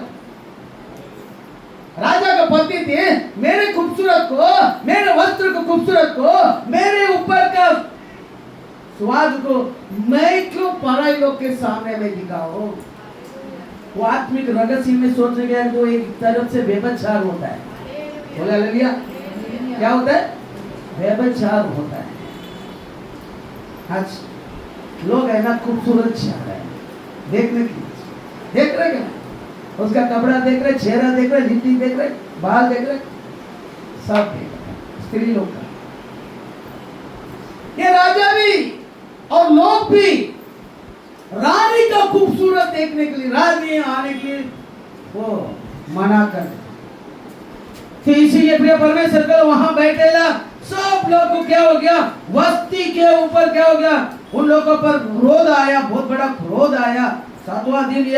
राजा का पत्नी थी मेरे खूबसूरत को मेरे वस्त्र को खूबसूरत को मेरे ऊपर का स्वाद को मैं क्यों पराई लोग के सामने में दिखाऊं। वो आत्मिक रहस्य में सोचने गया तो एक तरफ से व्यभिचार होता है। बोला हालेलुया क्या होता है व्यभिचार होता है। आज लोग है ना खूबसूरत चाह रहे हैं देखने की देख रहे क्या उसका कपड़ा देख रहे चेहरा देख रहे लिट्टी देख रहे बाल देख रहे सब देख रहे स्त्री लोग का ये राजा भी और लोग भी रानी का खूबसूरत देखने के लिए रानी आने के लिए वो मना कर तो इसीलिए प्रिय परमेश्वर का वहां बैठेला सब लोग को क्या हो गया वस्ती के ऊपर क्या हो गया उन लोगों पर क्रोध आया बहुत बड़ा क्रोध आया। 7वां दिन ये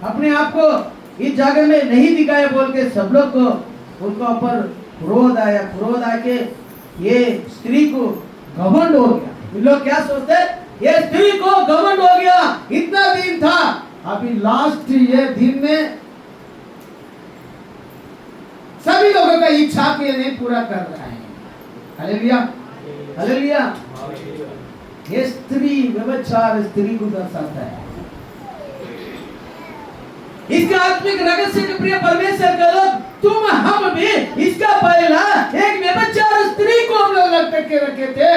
अपने आप को इस जगह में नहीं दिखाया बोल के सब लोग को उनके ऊपर क्रोध आया। क्रोध आके ये स्त्री को घमंड हो गया। लोग क्या सोचते ये स्त्री को घमंड हो गया इतना दिन था अभी लास्ट ये दिन में सभी लोगों का इच्छा के लिए पूरा कर रहा है। Hallelujah hallelujah. ये स्त्री व्यभिचार स्त्री को दर्शाता है। इसका आत्मिक रहस्य के प्रिय परमेश्वर का लोग तुम हम भी इसका पहला एक व्यभिचार स्त्री को हम लोग लटक के रखे थे।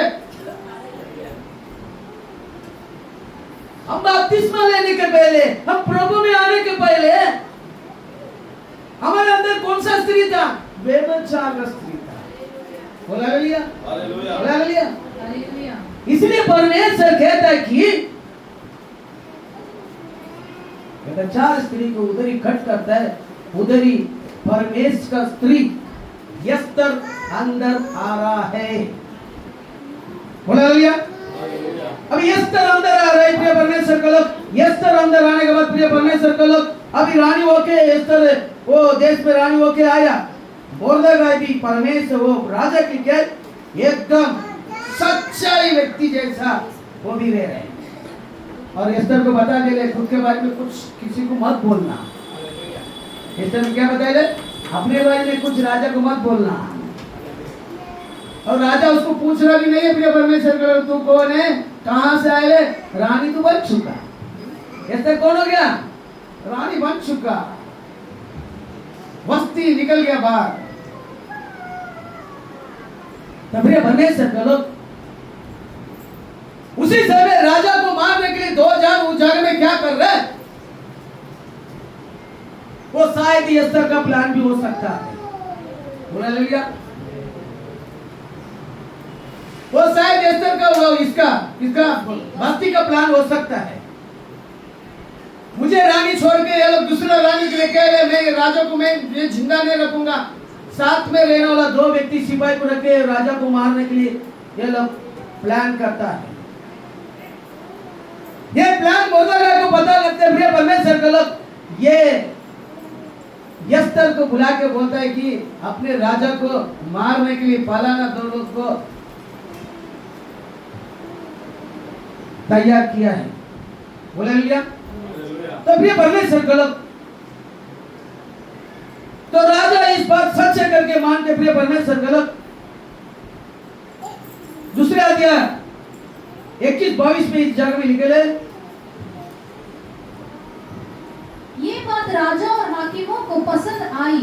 हम बपतिस्मा लेने के पहले हम प्रभु में आने के पहले हमारे अंदर कौन सा स्त्री था व्यभिचार का स्त्री था। बोला हालेलुया बोला हालेलुया। इसलिए परमेश्वर कहता है कि व्यभिचार स्त्री को उधर ही खट करता है उधर ही परमेश्वर का स्त्री यस्तर अंदर आ रहा है। बोला हालेलुया। अब यस्तर अंदर आ रहा है प्रिय परमेश्वर का लोग। यस्तर अंदर आने के बाद प्रिय परमेश्वर का लोग अभी रानी होके यस्तर वो देश में रानी होके आया मोर्देखाई भी परमेश्वर वो राजा की क्या एकदम सच्चाई व्यक्ति जैसा वो भी रह रहे हैं। और यस्तर को बता दे खुद के बारे में कुछ किसी को मत बोलना। यस्तर में क्या बताया अपने बारे में कुछ राजा को मत बोलना। और राजा उसको पूछ रहा भी नहीं है प्रिय परमेश्वर का तू कौन है कहां से आए रानी तू बन चुका। यस्तर कौन हो गया रानी बन चुका वस्ती निकल गया बाहर। तब प्रिय परमेश्वर का लोग उसी समय राजा को मारने के लिए 2 जान उस जगह में क्या कर रहे वो शायद यस्तर का प्लान भी हो सकता है। बोला हालेलुया। वो शायद यस्तर का इसका बस्ती का प्लान हो सकता है। मुझे रानी छोड़ के ये लोग दूसरा रानी के लिए कह रहे मैं राजा को मैं जिंदा नहीं रखूंगा। साथ में रहने वाला 2 व्यक्ति सिपाही को रखे राजा को मारने के लिए ये लोग प्लान करता है। ये प्लान मोर्देखाई को पता लगता है प्रिय परमेश्वर का लोग ये यस्तर को बुला के बोलता है कि अपने राजा को मारने के लिए फलाना 2 लोग को तैयार किया है। बोले लिया तो प्रिय परमेश्वर का लोग तो राजा इस बात सच है करके मान के प्रिय परमेश्वर का लोग दूसरे अध्याय 21-22 में इस जगह में लिखे ले ये बात राजा और हाकिमों को पसंद आई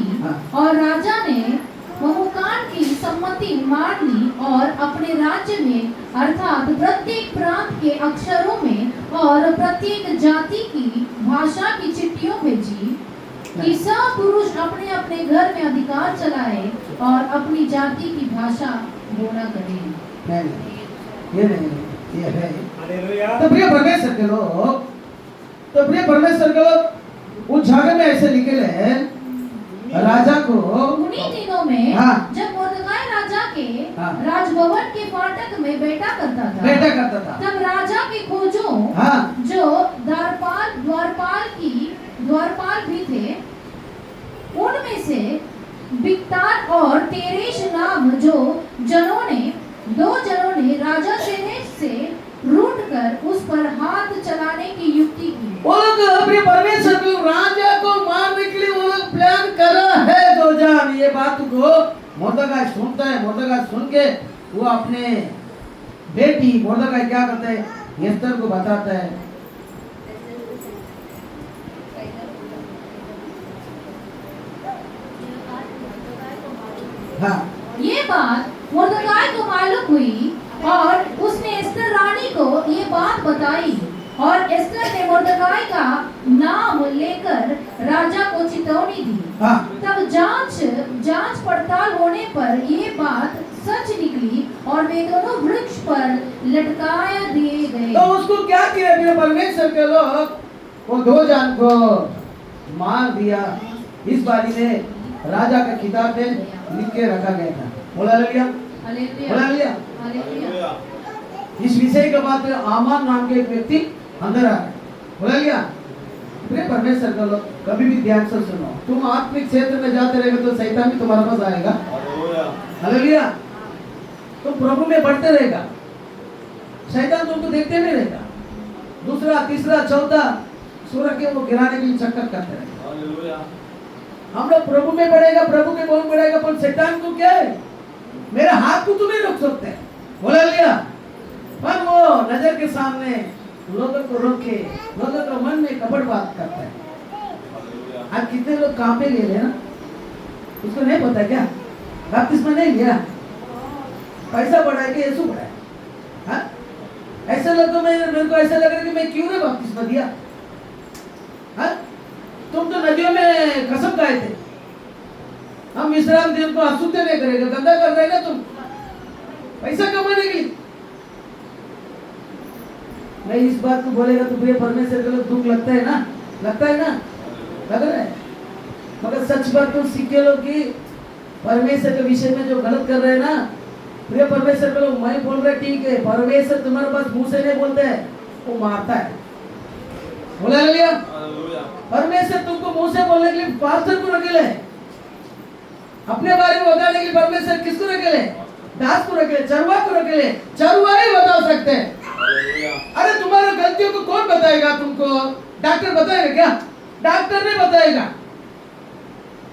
और राजा ने ममुकान की सम्मति मान ली और अपने राज्य में अर्थात प्रत्येक प्रांत के अक्षरों में और प्रत्येक जाति की भाषा की चिट्ठियों भेजी कि सब पुरुष अपने अपने घर में अधिकार चलाए और अपनी जाति की भाषा बोला करें। नहीं, ये नहीं, ये है। हालेलुया। तो प्रिय परमेश्वर के लोग उस जगह में ऐसे निकले राजा को उन्हीं दिनों में हाँ। जब मुर्दगाई राजा के हाँ। राजभवन के फाटक में बैठा करता था तब राजा के खोजों हाँ। जो द्वारपाल भी थे, उनमें से बिक्तार और तेरेश नाम दो जनों ने राजा से रूठ कर उस पर हाथ चलाने की युक्ति की। वो लोग अपने परमेश्वर को राजा को मारने के लिए वो लोग प्लान कर रहा है। दो जान ये बात को मुर्दगाई सुनता है। मुर्दगाई सुन के वो अपने बेटी मुर्दगाई क्या करता है, एस्तर को बताता है। हाँ। ये बात मुर्दगाई को मालूम हुई और उसने एस्तर रानी को ये बात बताई और एस्तर ने मुर्दगाई का नाम लेकर राजा को चितौनी दी। हाँ। तब जांच पड़ताल होने पर ये बात सच निकली और वे दोनों वृक्ष पर लटकाया दिए गए। तो उसको क्या किया मेरे परमेश्वर के लोग, वो दो जान को मार दिया। इस बारी में राजा का किताब में लिख के रखा गया था। बोला लिया, बोला लिया। इस विषय के बाद आमान नाम के एक व्यक्ति अंदर आ गए। बोला लिया। मेरे परमेश्वर का लोग कभी भी ध्यान से सुनो, तुम आत्मिक क्षेत्र में जाते रहेगा तो शैतान भी तुम्हारे पास आएगा। हालेलुया। तुम प्रभु में बढ़ते रहेगा, शैतान तुमको देखते नहीं रहेगा। दूसरा, तीसरा, चौथा सूरज के वो गिराने के लिए चक्कर करते रहेगा। हम लोग प्रभु में बढ़ेगा, प्रभु के कौन बढ़ेगा, पर शैतान को क्या है, मेरे हाथ को तुम नहीं रोक सकते। बोला लिया। पर वो नजर के सामने लोगों को रोक के लोगों के मन में कपट बात करता है। आज कितने लोग काम पे ले रहे ना, उसको नहीं पता क्या बपतिस्मा नहीं लिया, पैसा बढ़ाए के यीशु बढ़ाए। हाँ? ऐसे लोग तो मेरे को ऐसा लग रहा है कि मैं क्यों नहीं बपतिस्मा दिया। हाँ? तुम तो नदियों में कसम खाए थे, हम विश्राम दिन को अशुद्ध नहीं करेगा, गंदा कर रहे ना तुम पैसा कमाने के लिए। मैं इस बात को बोलेगा तो प्रिय परमेश्वर को दुख लगता है ना, लगता है ना, लग रहा है। मगर सच बात तो सीखे लोग कि परमेश्वर के विषय में जो गलत कर रहे हैं ना, प्रिय परमेश्वर को लोग मैं बोल रहे ठीक है, परमेश्वर तुम्हारे पास मुंह से नहीं बोलते है, वो मारता है। बोला लिया। परमेश्वर तुमको मुंह से बोलने के लिए पास्टर को रखेले, अपने बारे में बताने के लिए परमेश्वर किसको रखेले, दास को रखेले, चरवा को रखेले। चरवा ही बता सकते हैं। अरे तुम्हारे गलतियों को कौन बताएगा तुमको, डॉक्टर बताएगा क्या? डॉक्टर नहीं बताएगा।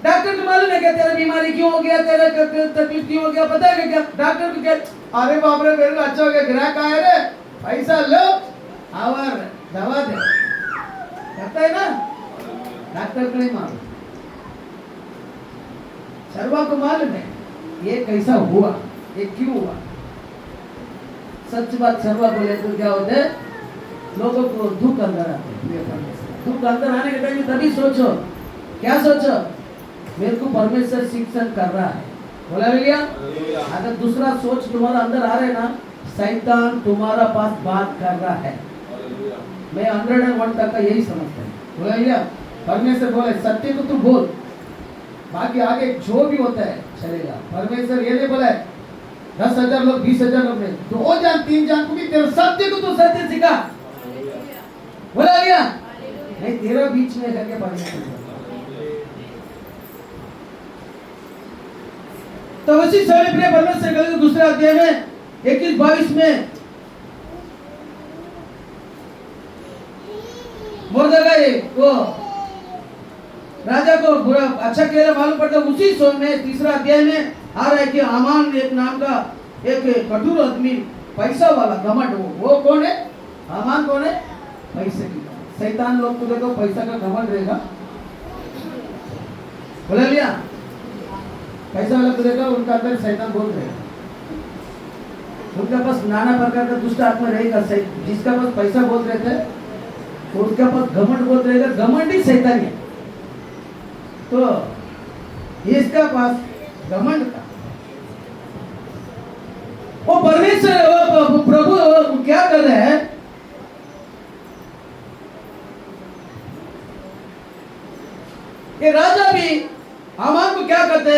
डॉक्टर को मालूम है क्या तेरा बीमारी क्यों हो गया, तेरा तकलीफ क्यों हो गया, बताएगा क्या? डॉक्टर को क्या, अरे बाप रे मेरे को अच्छा हो गया, ग्राहक आया रे, पैसा लो और दवा दे, कहता है ना। डॉक्टर को नहीं मालूम, सर्वा को मालूम है ये कैसा हुआ, ये क्यों हुआ। सच बात सर्वा बोले तो क्या होता है, लोगों को दुख अंदर आते हैं। दुख अंदर आने के टाइम तभी सोचो, क्या सोचो, मेरे को परमेश्वर शिक्षण कर रहा है। बोला भैया। अगर दूसरा सोच तुम्हारा अंदर आ रहे ना, शैतान तुम्हारा पास बात कर रहा है। मैं 101 तक का यही समझता हूँ। बोला भैया, परमेश्वर बोले सत्य को तू बोल, बाकी आगे जो भी होता है चलेगा। परमेश्वर ये नहीं बोला 10,000 लोग 20,000 लोग नहीं, 2 जान 3 जान को भी तेरे सत्य को तो सत्य सिखा। बोला भैया, नहीं तेरा बीच में करके परमेश्वर। तो उसी समय प्रिय परमेश्वर के दूसरे अध्याय में 21-22 में मुर्दगाई को राजा को बुरा अच्छा कहना मालूम पड़ता। उसी समय में तीसरा अध्याय में आ रहा है कि आमान एक नाम का एक कठोर आदमी, पैसा वाला घमंड, वो कौन है? आमान कौन है? पैसे की। शैतान लोग को देखो पैसा का घमंड रहेगा। बोला लिया, पैसा वाला को देखो उनका अंदर शैतान बोल रहेगा, उनका पास नाना प्रकार का दुष्ट आत्मा रहेगा। जिसका पास पैसा बोल रहे थे उसका पास घमंड बोल रहेगा। घमंड ही शैतान है। तो इसका पास घमंड था। वो परमेश्वर वो प्रभु क्या कर रहे हैं, ये राजा भी हामान को क्या करते,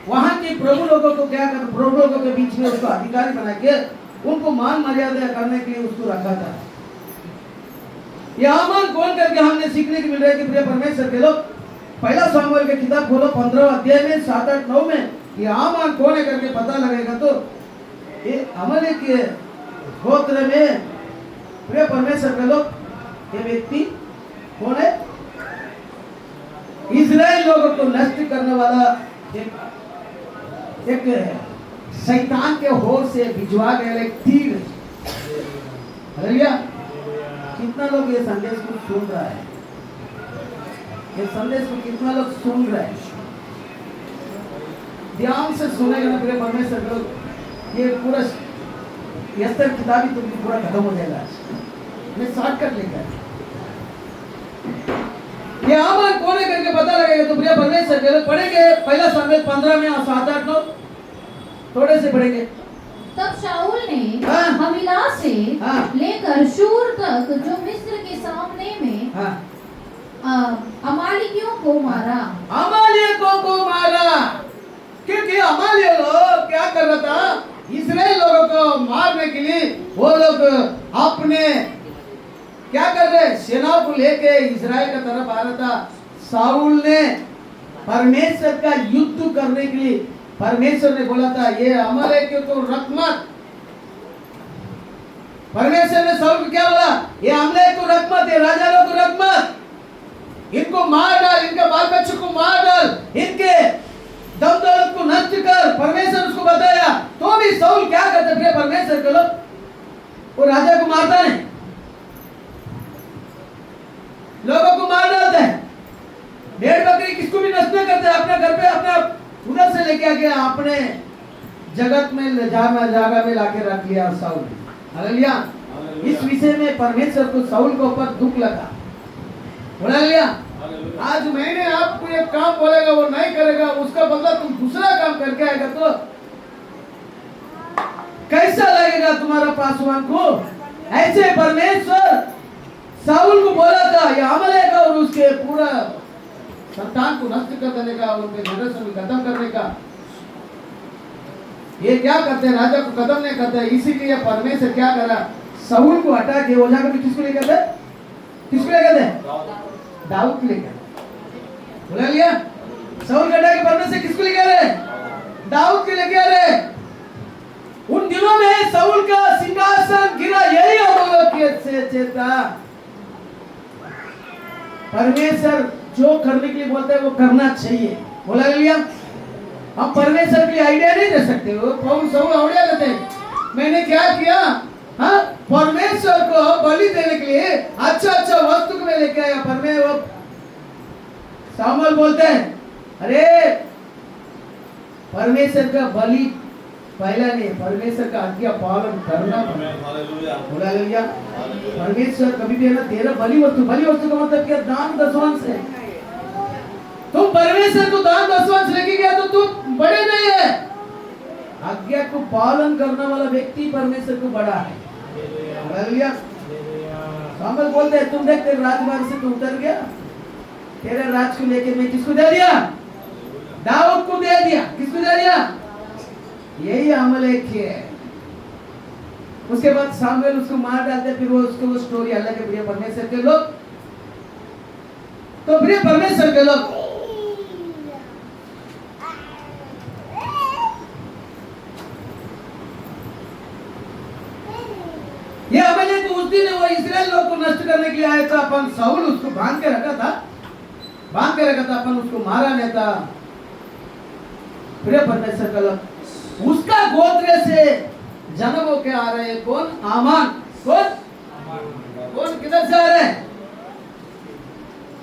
वहां के प्रभु लोगों को क्या करते, प्रभु लोगों के बीच में उसको अधिकारी बना के उनको मान मर्यादा करने के लिए उसको रखा था। ये हामान कौन करके हमने सीखने को मिल रहा है कि प्रिय परमेश्वर के लोग, पहला सामुएल की किताब खोलो 15 अध्याय में 7, 8, 9 में ये हामान कौन है करके पता लगेगा। तो ये अमलेक के गोत्र में प्रिय परमेश्वर के लोग ये व्यक्ति कौन है, इजराइल लोगों को नष्ट करने वाला एक शैतान के होर से भिजवा गया एक तीर। हालेलुया। कितना लोग ये संदेश को सुन रहा है, ये संदेश को कितना लोग सुन रहे हैं, ध्यान से सुनेगा ना प्रिय परमेश्वर लोग, ये पूरा एस्तर किताब ही तुमकी पूरा खत्म हो जाएगा। मैं शॉर्टकट लेकर ये हामान कौन है करके पता लगेगा। तो प्रिय परमेश्वर के लोग पढ़ेंगे पहला सामुएल 15 में 7, 8, 9 थोड़े से पढ़ेंगे। तब शाऊल ने हाँ। हवीला से हाँ। लेकर शूर तक जो मिस्र के सामने में अमालिकियों को मारा, अमालियों को मारा, क्योंकि अमालिय लोग क्या कर रहा था, इस्राएल लोगों को मारने के लिए वो लोग अपने क्या कर रहे, सेनाओं को लेके इस्राएल का तरफ आ रहा था। शाऊल ने परमेश्वर का युद्ध करने के लिए, परमेश्वर ने बोला था ये अमालेकियों को रख मत। परमेश्वर ने शाऊल को क्या बोला, ये अमालेक को रख मत, ये राजा लोग को रख मत, इनको मार डाल, इनके बाल बच्चों को मार डाल, इनके दम दौलत को नष्ट कर। परमेश्वर उसको बताया, तो भी शाऊल क्या करते थे, परमेश्वर के लोग वो राजा को मारता नहीं, लोगों को मार डालता है। भेड़ बकरी किसको भी नष्ट नहीं करते, अपने घर पे अपने उधर से लेके आके अपने जगत में जागा में लाके रख लिया शाऊल। हालेलुया। इस विषय में परमेश्वर को शाऊल के ऊपर दुख लगा। हालेलुया। आज मैंने आपको एक काम बोलेगा वो नहीं करेगा, उसका बदला तुम दूसरा काम करके आएगा तो कैसा लगेगा तुम्हारा पासवान को। ऐसे परमेश्वर शाऊल को बोला था ये अमलेक और उसके पूरा संतान को नष्ट कर देने का, उनके जनरेशन को खत्म करने का। ये क्या करते हैं, राजा को खत्म नहीं करते, इसीलिए परमेश्वर क्या करा, शाऊल को हटा के वो जाकर किसको लेकर थे, किसको लेकर थे, दाऊद को लेकर। बोला लिया शाऊल को हटा के परमेश्वर किसको लेकर रहे, दाऊद को लेकर रहे। उन दिनों में शाऊल का सिंहासन गिरा, यही अमलेक से चेता। परमेश्वर जो करने के लिए बोलते हैं वो करना चाहिए। बोला लिया। हम परमेश्वर की आइडिया नहीं दे सकते, वो पौल शाऊल आइडिया देते हैं। मैंने क्या किया, हाँ, परमेश्वर को बलि देने के लिए अच्छा अच्छा वस्तु को मैं लेके आया। परमेश्वर शाऊल बोलते हैं अरे परमेश्वर का बलि पहला नहीं, परमेश्वर का आज्ञा पालन करना। बोला लिया। परमेश्वर कभी भी है ना तेरा बलि वस्तु का मतलब क्या, दान दशवांश है। तुम परमेश्वर को दान दशवांश लेके गया तो तुम बड़े नहीं है। आज्ञा को पालन करने वाला व्यक्ति परमेश्वर को बड़ा है। हालेलुया। शाऊल बोलते हैं तुम देख तेरे राजमार्ग से तू उतर गया, तेरे राज को लेके मैं किसको दे दिया, दाऊद को दे दिया। किसको दे दिया, यही अमलेक है। उसके बाद शाऊल उसको मार डालते, फिर वो उसको वो स्टोरी अलग है। प्रिय परमेश्वर के लोग, तो प्रिय परमेश्वर के लोग, ये अमलेक उस दिन वो इस्राएल लोग को नष्ट करने के लिए आया था। अपन शाऊल उसको बांध के रखा था, अपन उसको मारा नहीं था। प्रिय परमेश्वर का लोग, उसका गोत्र से जन्म होके आ रहे हैं कौन, आमान। कौन किधर से आ रहे हैं,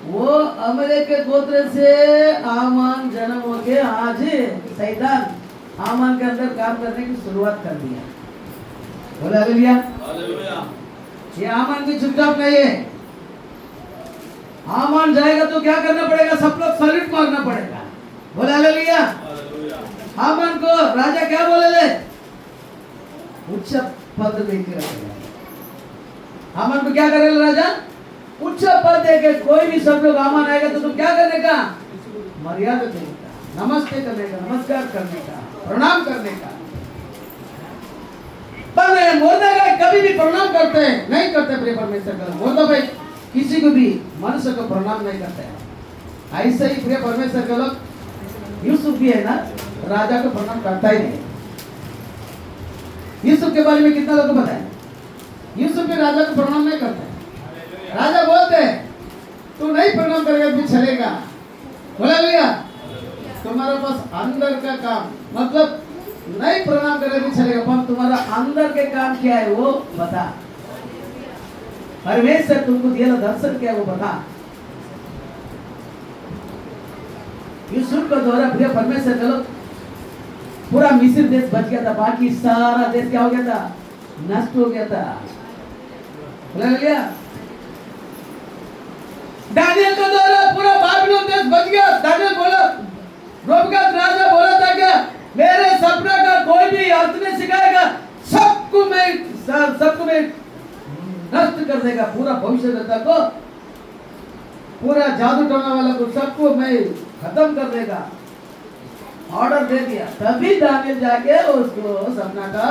वो अमलेक के गोत्र से आमान जन्म होके आज शैतान आमान के अंदर काम करने की शुरुआत कर दिया। बोला हालेलुया। ये आमान की चुपचाप नहीं है, हामान जाएगा तो क्या करना पड़ेगा? सब लोग सल्यूट मारना पड़ेगा। बोले हालेलुया। हामान को राजा क्या बोले ले? उच्च पद देके रखेगा। हामान को क्या करेगा राजा? उच्च पद देके। कोई भी सब लोग हामान आएगा तो तुम क्या करने का? मर्यादा देने का, नमस्ते करने का, नमस्कार करने का, प्रणाम करने का। पर मोर्देखाई कभी भी प्रणाम करते हैं नहीं करते प्रिय परमेश्वर का। मोर्देखाई किसी को भी मनुष्य को प्रणाम नहीं करते हैं। ऐसे ही प्रिय परमेश्वर के लोग यूसुफ भी है ना, राजा को प्रणाम करता ही नहीं। यूसुफ के बारे में कितना लोगों को पता है? यूसुफ भी राजा को प्रणाम नहीं करते। राजा बोलते हैं तू नहीं प्रणाम करेगा भी चलेगा। बोला भैया तुम्हारे पास अंदर का काम, मतलब नहीं प्रणाम करेगा भी चलेगा, पर तुम्हारा अंदर के काम क्या है वो बता। परमेश्वर तुमको दिया दर्शन क्या है वो बता। यूसुफ का द्वारा प्रिय परमेश्वर चलो पूरा मिस्र देश बच गया था, बाकी सारा देश क्या हो गया था? नष्ट हो गया था। बोला लिया दानियल का द्वारा पूरा बाबिलोन देश बच गया। दानियल बोला, रोबगाद राजा बोला था क्या मेरे सपना का कोई भी अर्थ नहीं सिखाएगा, सबको मैं नष्ट कर देगा। पूरा भविष्यवक्ता को, पूरा जादू टोना वाला को, सबको मैं खत्म कर देगा। ऑर्डर दे दिया। तभी दानियल जाके उसको सपना का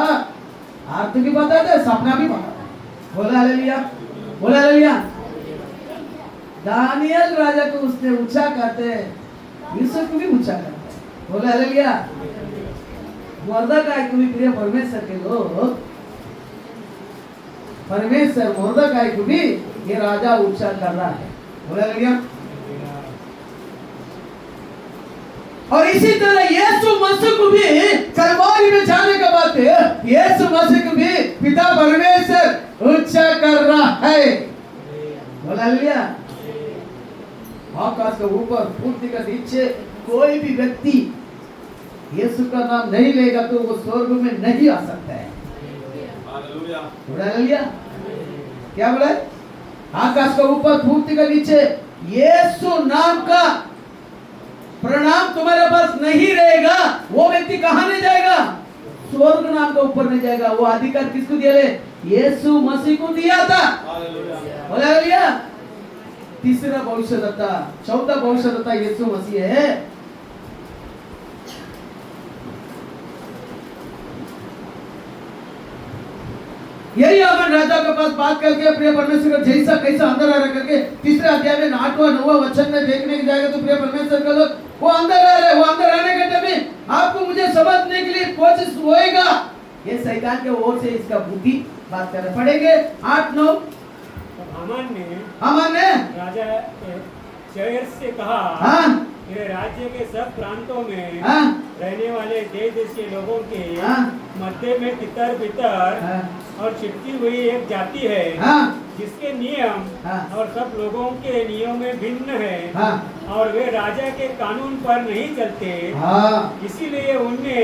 अर्थ भी बताते, सपना भी बताते। बोला हालेलुया, बोला हालेलुया। दानियल राजा को उसने ऊंचा करते, यूसुफ को भी ऊंचा करते। बोला हालेलुया। मोर्देखाई को भी प्रिय परमेश्वर के लोग, परमेश्वर मोर्देखाई को भी ये राजा ऊंचा कर रहा है। बोला हालेलुया। और इसी तरह यीशु मसीह को भी कलवारी में जाने के बाद यीशु मसीह को भी पिता परमेश्वर ऊंचा कर रहा है। बोला हालेलुया। आकाश के ऊपर पृथ्वी के नीचे कोई भी व्यक्ति यीशु का नाम नहीं लेगा तो वो स्वर्ग में नहीं आ सकता है। हालेलुया। बोला हालेलुया। क्या बोला? आकाश के ऊपर पृथ्वी के नीचे यीशु नाम का प्रणाम तुम्हारे पास नहीं रहेगा, वो व्यक्ति कहां नहीं जाएगा? स्वर्ग नाम के ऊपर नहीं जाएगा। वो अधिकार किसको दिया? यीशु मसीह को दिया था। बोला हालेलुया। तीसरा भविष्यद्वक्ता, चौथा भविष्यद्वक्ता यीशु मसीह है। यही हामान राजा के पास बात करके प्रिय परमेश्वर का जैसा कैसा अंदर आ रहा करके तीसरे अध्याय में 8वां 9वां वचन में देखने के जाएगा तो प्रिय परमेश्वर का लोग वो अंदर आ रहे, वो अंदर आने के टाइम में आपको मुझे समझने के लिए कोशिश होएगा। ये शैतान के ओर से इसका बुद्धि बात करना पड़ेंगे। 8-9 हामान ने राजा शहर से कहा, हाँ, ये राज्य के सब प्रांतों में हाँ, रहने वाले देश देश के लोगों के हाँ, मध्य में तितर बितर हाँ, और चिपकी हुई एक जाति है, हाँ, जिसके नियम हाँ, और सब लोगों के नियम में भिन्न है, हाँ, और वे राजा के कानून पर नहीं चलते, हाँ, इसीलिए उनमें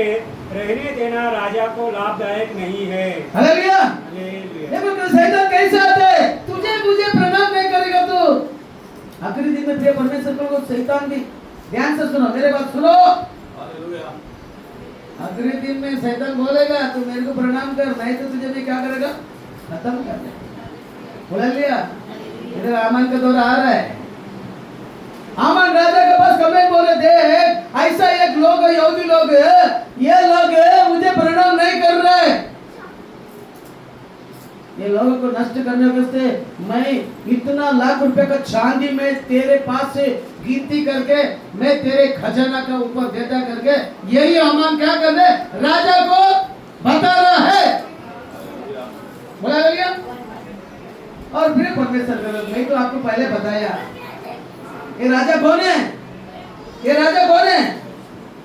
रहने देना राजा को लाभदायक नहीं है। हालेलुया। हालेलुया। देखो तो शैतान कैसे आते हैं, तुझे मुझे प्रणाम नहीं करेगा तो आखिरी दिन में प्रिय परमेश्वर को शैतान भी, ध्यान से सुनो मेरे बात सुनो, हालेलुया। आखिरी दिन में शैतान बोलेगा तू मेरे को प्रणाम कर, नहीं तो तुझे मैं क्या करेगा? खत्म कर देगा। बोला लिया। इधर हामान का दौरा आ रहा है। हामान राजा के पास कमेंट बोले देख ऐसा एक लोग है, यहूदी लोग है, ये लोग है मुझे प्रणाम नहीं कर रहे, ये लोगों को नष्ट करने के मैं इतना लाख रुपए का चांदी में तेरे पास से गिनती करके मैं तेरे खजाना का ऊपर देता करके यही हामान क्या कर रहे राजा को बता रहा है। बोला गया। और फिर परमेश्वर मैं तो आपको पहले बताया ये राजा कौन है? ये राजा कौन है?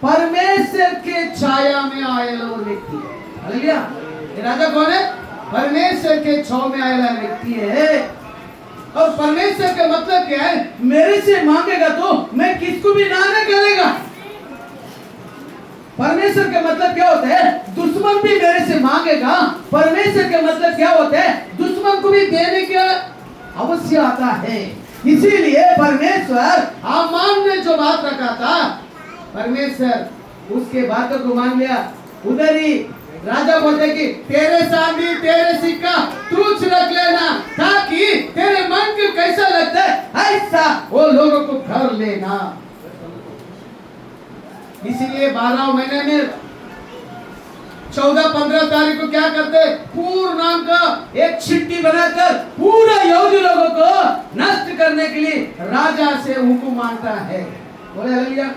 परमेश्वर के छाया में आए लोग व्यक्ति है। हालेलुया। ये राजा कौन है? परमेश्वर के छाव में आया व्यक्ति है। और परमेश्वर का मतलब क्या है? मेरे से मांगेगा तो मैं किसको भी ना नहीं करेगा। परमेश्वर का मतलब क्या होता है? दुश्मन भी मेरे से मांगेगा। परमेश्वर का मतलब क्या होता है? दुश्मन को भी देने का अवश्य आता है। इसीलिए परमेश्वर आमान ने जो बात रखा था, परमेश्वर उसके बातों को मान लिया। उधर ही राजा बोलते कि तेरे सामने तेरे सिक्का तुझ रख लेना, ताकि तेरे मन को कैसा लगता है ऐसा वो लोगों को कर लेना। इसीलिए 12 महीने में 14-15 तारीख को क्या करते, पूर्ण नाम का एक चिट्ठी बनाकर पूरा यहूदी लोगों को नष्ट करने के लिए राजा से हुक्म मांगता है। बोले हालेलुया।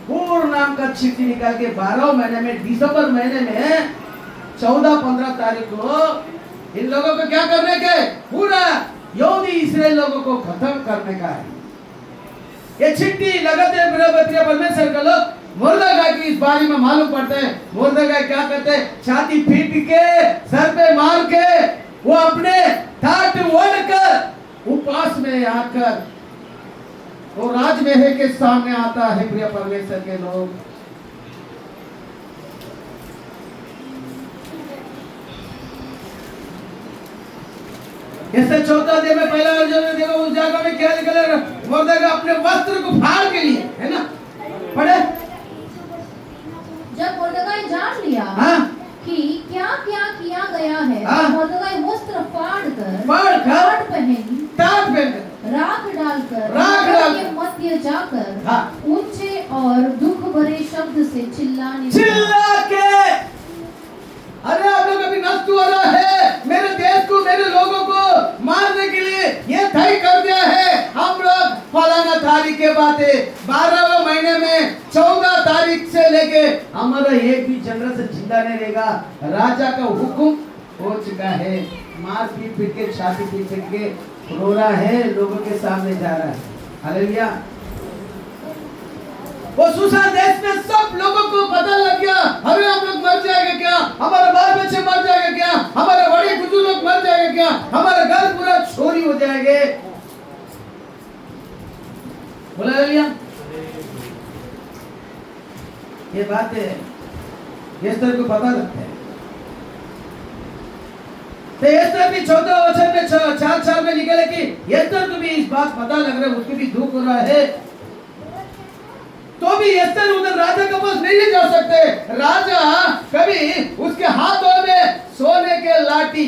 पूर्ण नाम का चिट्ठी निकाल के 12 महीने में, दिसंबर महीने में 14-15 तारीख को इन लोगों को क्या करने के, पूरा यहूदी इस्राएल लोगों को खत्म करने का है। ये चिट्ठी लगाते परमेश्वर का लोग मुर्दागाय की इस बारे में मालूम पड़ते हैं। मुर्दागाय क्या करते हैं, छाती पीट के सर पे मार के वो अपने ठाट ओढ़कर उपवास में आकर वो राजमहल के सामने आता है। प्रिय परमेश्वर के लोग, इससे 14 अध्याय में पहला अर्जुन देखो उस जगह में क्या लिखा है, मुर्दागाय अपने वस्त्र को फाड़ के लिए, है ना, पढ़े। जब मुर्दगाय जान लिया कि क्या क्या किया गया है, मुर्दगाय वस्त्र फाड़ कर पहन राख डालकर के मध्य जाकर ऊंचे और दुख भरे शब्द से चिल्ला के, अरे आप लोग अभी नष्ट हो रहा है, मेरे देश को मेरे लोगों को मारने के लिए ये तय कर दिया है। हम लोग फलाना तारीख के बातें 12वें महीने में 14 तारीख से लेके हमारा एक भी जनरल से जिंदा नहीं रहेगा। राजा का हुक्म हो चुका है। मार पीट के, छाती पीट के रो रहा है, लोगों के सामने जा रहा है। हालेलुया। वो सुसान देश में सब लोगों को पता लग गया, अरे हम लोग मर जाएंगे क्या, हमारे बाल बच्चे मर जाएंगे क्या, हमारे बड़े बुजुर्ग लोग मर जाएंगे क्या, हमारा घर पूरा चोरी हो जाएंगे। बोला हालेलुया। ये बात है एस्तर को पता लगता है। तो एस्तर भी 14 वचन में 4 में लिखा है कि एस्तर को भी इस बात पता लग रहा है, उसको भी दुख हो रहा है। तो भी एस्तर उधर राजा के पास नहीं जा सकते। राजा कभी उसके हाथों में सोने के लाठी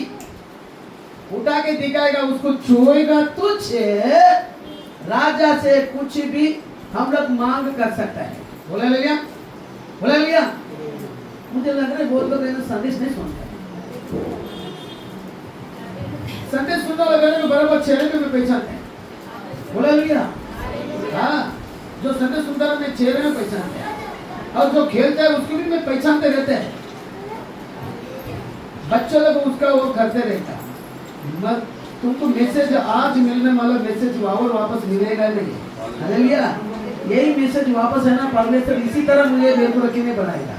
उठा के दिखाएगा, उसको छुएगा, तुझे राजा से कुछ भी हम लोग मांग कर सकता है। बोला लिया, बोला लिया। मुझे लग रहा है बोल कर संदेश नहीं सुनता, संदेश सुनना लगा तो बराबर चेहरे पे पहचानते हैं। बोला लिया। हाँ, जो संदेश सुनता है मैं चेहरे में पहचानते हैं, और जो खेलता है उसको भी मैं पहचानते रहते हैं। बच्चों लोग उसका वो करते रहता है। तुमको मैसेज आज मिलने वाला मैसेज और वापस मिलेगा नहीं। हालेलुया। यही मैसेज वापस है ना, परमेश्वर इसी तरह मुझे बेकुरकी में बनाएगा,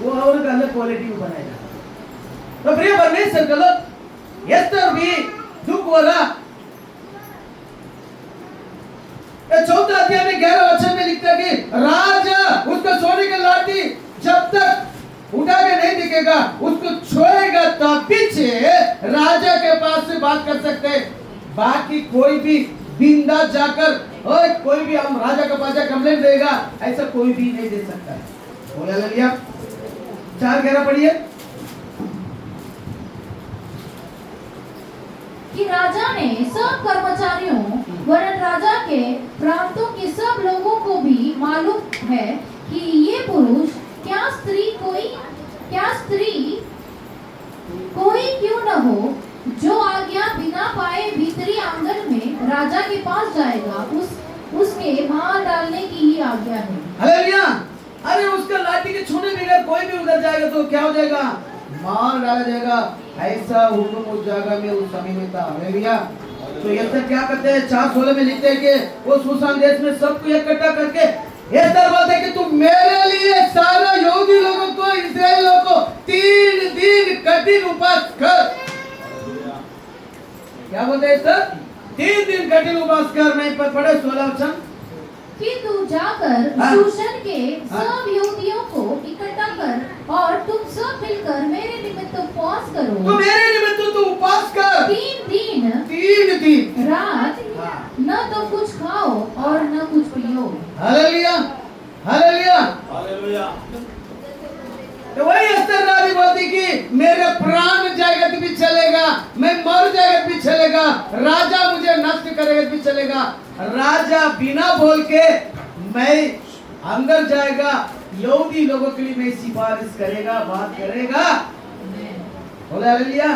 वो और अलग क्वालिटी में बनाएगा। तो प्रिय परमेश्वर का लोग, एस्तर भी दुख हो रहा। 14 अध्याय में 11 वचन में लिखता है कि राजा उसको सोने की लाठी जब तक उठा के नहीं दिखेगा, उसको छोड़ेगा तो पीछे राजा के पास से बात कर सकते हैं। बाकी कोई भी बिंदा जाकर और कोई भी हम राजा के पास कंप्लेंट देगा, ऐसा कोई भी नहीं दे सकता है। बोला हालेलुया। 4:11 पढ़िए कि राजा ने सब कर्मचारियों वरन राजा के प्रांतों के सब लोगों को भी मालूम है कि ये पुरुष क्या स्त्री कोई क्यों न हो जो आज्ञा बिना पाए भीतरी आंगन में राजा के पास जाएगा, उसके मार डालने की ही आज्ञा है। हालेलुया। अरे उसका लाठी के छूने बगैर कोई भी उधर जाएगा तो क्या हो जाएगा, मार डाला जाएगा। ऐसा हुक्म उस जगह में उस समय में था। हालेलुया। तो एस्तर क्या करते हैं, 4:16 में लिखते हैं कि वो सुसान देश में सबको इकट्ठा करके एस्तर बोलते हैं कि तुम मेरे लिए सारा यहूदी लोगों को, इस्राएल लोगों को 3 दिन कठिन उपवास कर। क्या बोलते हैं एस्तर, 3 दिन कठिन उपवास कर। नहीं पढ़े 16 वचन, कि तू जाकर हाँ। शूशन के हाँ। सब यहूदियों को इकट्ठा कर और तुम सब मिलकर मेरे निमित्त उपवास तो करो। मेरे निमित्त तू उपवास कर 3 दिन 3 दिन। रात हाँ। न तो कुछ खाओ और न कुछ पियो। Hallelujah, hallelujah. तो वही एस्तर रानी बोलती कि मेरे प्राण जाएगा तो भी चलेगा, मैं मर जाएगा तो भी चलेगा, राजा मुझे नष्ट करेगा तो भी चलेगा। राजा बिना बोल के मैं अंदर जाएगा, यहूदी लोगों के लिए मैं सिफारिश करेगा, बात करेगा। बोले हालेलुया।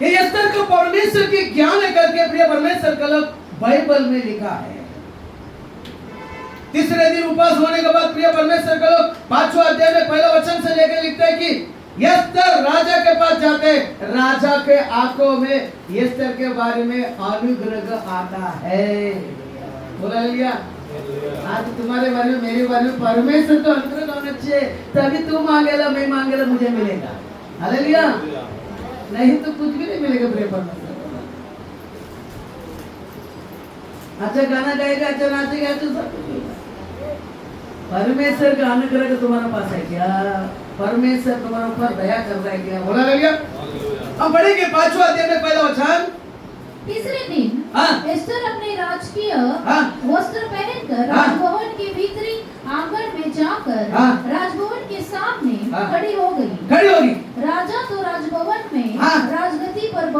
ये एस्तर को परमेश्वर के ज्ञान करके प्रिय परमेश्वर का लोग बाइबल में लिखा है। तीसरे दिन उपवास होने के बाद प्रिय परमेश्वर का लोग 5वां अध्याय में पहला वचन से लेकर लिखते हैं कि एस्तर राजा के पास जाते, राजा के आंखों में एस्तर के बारे में अनुग्रह आता है। बोला लिया, आज तुम्हारे बारे में मेरे बारे में परमेश्वर तो अनुग्रह होना चाहिए, तभी तू मांगेगा, मैं मांगेगा, मुझे मिलेगा। हालेलुया। नहीं तो कुछ भी नहीं मिलेगा प्रिय परमेश्वर। अच्छा गाना गाएगा, अच्छा नाचेगा, अच्छा सब कुछ होगा। परमेश्वर का अनुग्रह का तुम्हारे पास है क्या? परमेश्वर तुम्हारे ऊपर दया कर रहा है क्या? बोला लिया। हम पढ़ेंगे 5वां अध्याय में पहला वचन। तीसरे दिन हाँ। एस्तर अपने राजकीय हाँ। वस्त्र पहनकर हाँ। राजभवन के भीतरी आंगन में जाकर हाँ। राजभवन के सामने हाँ। खड़ी हो गई। खड़ी होगी। राजा तो राजभवन में हाँ। राजगद्दी पर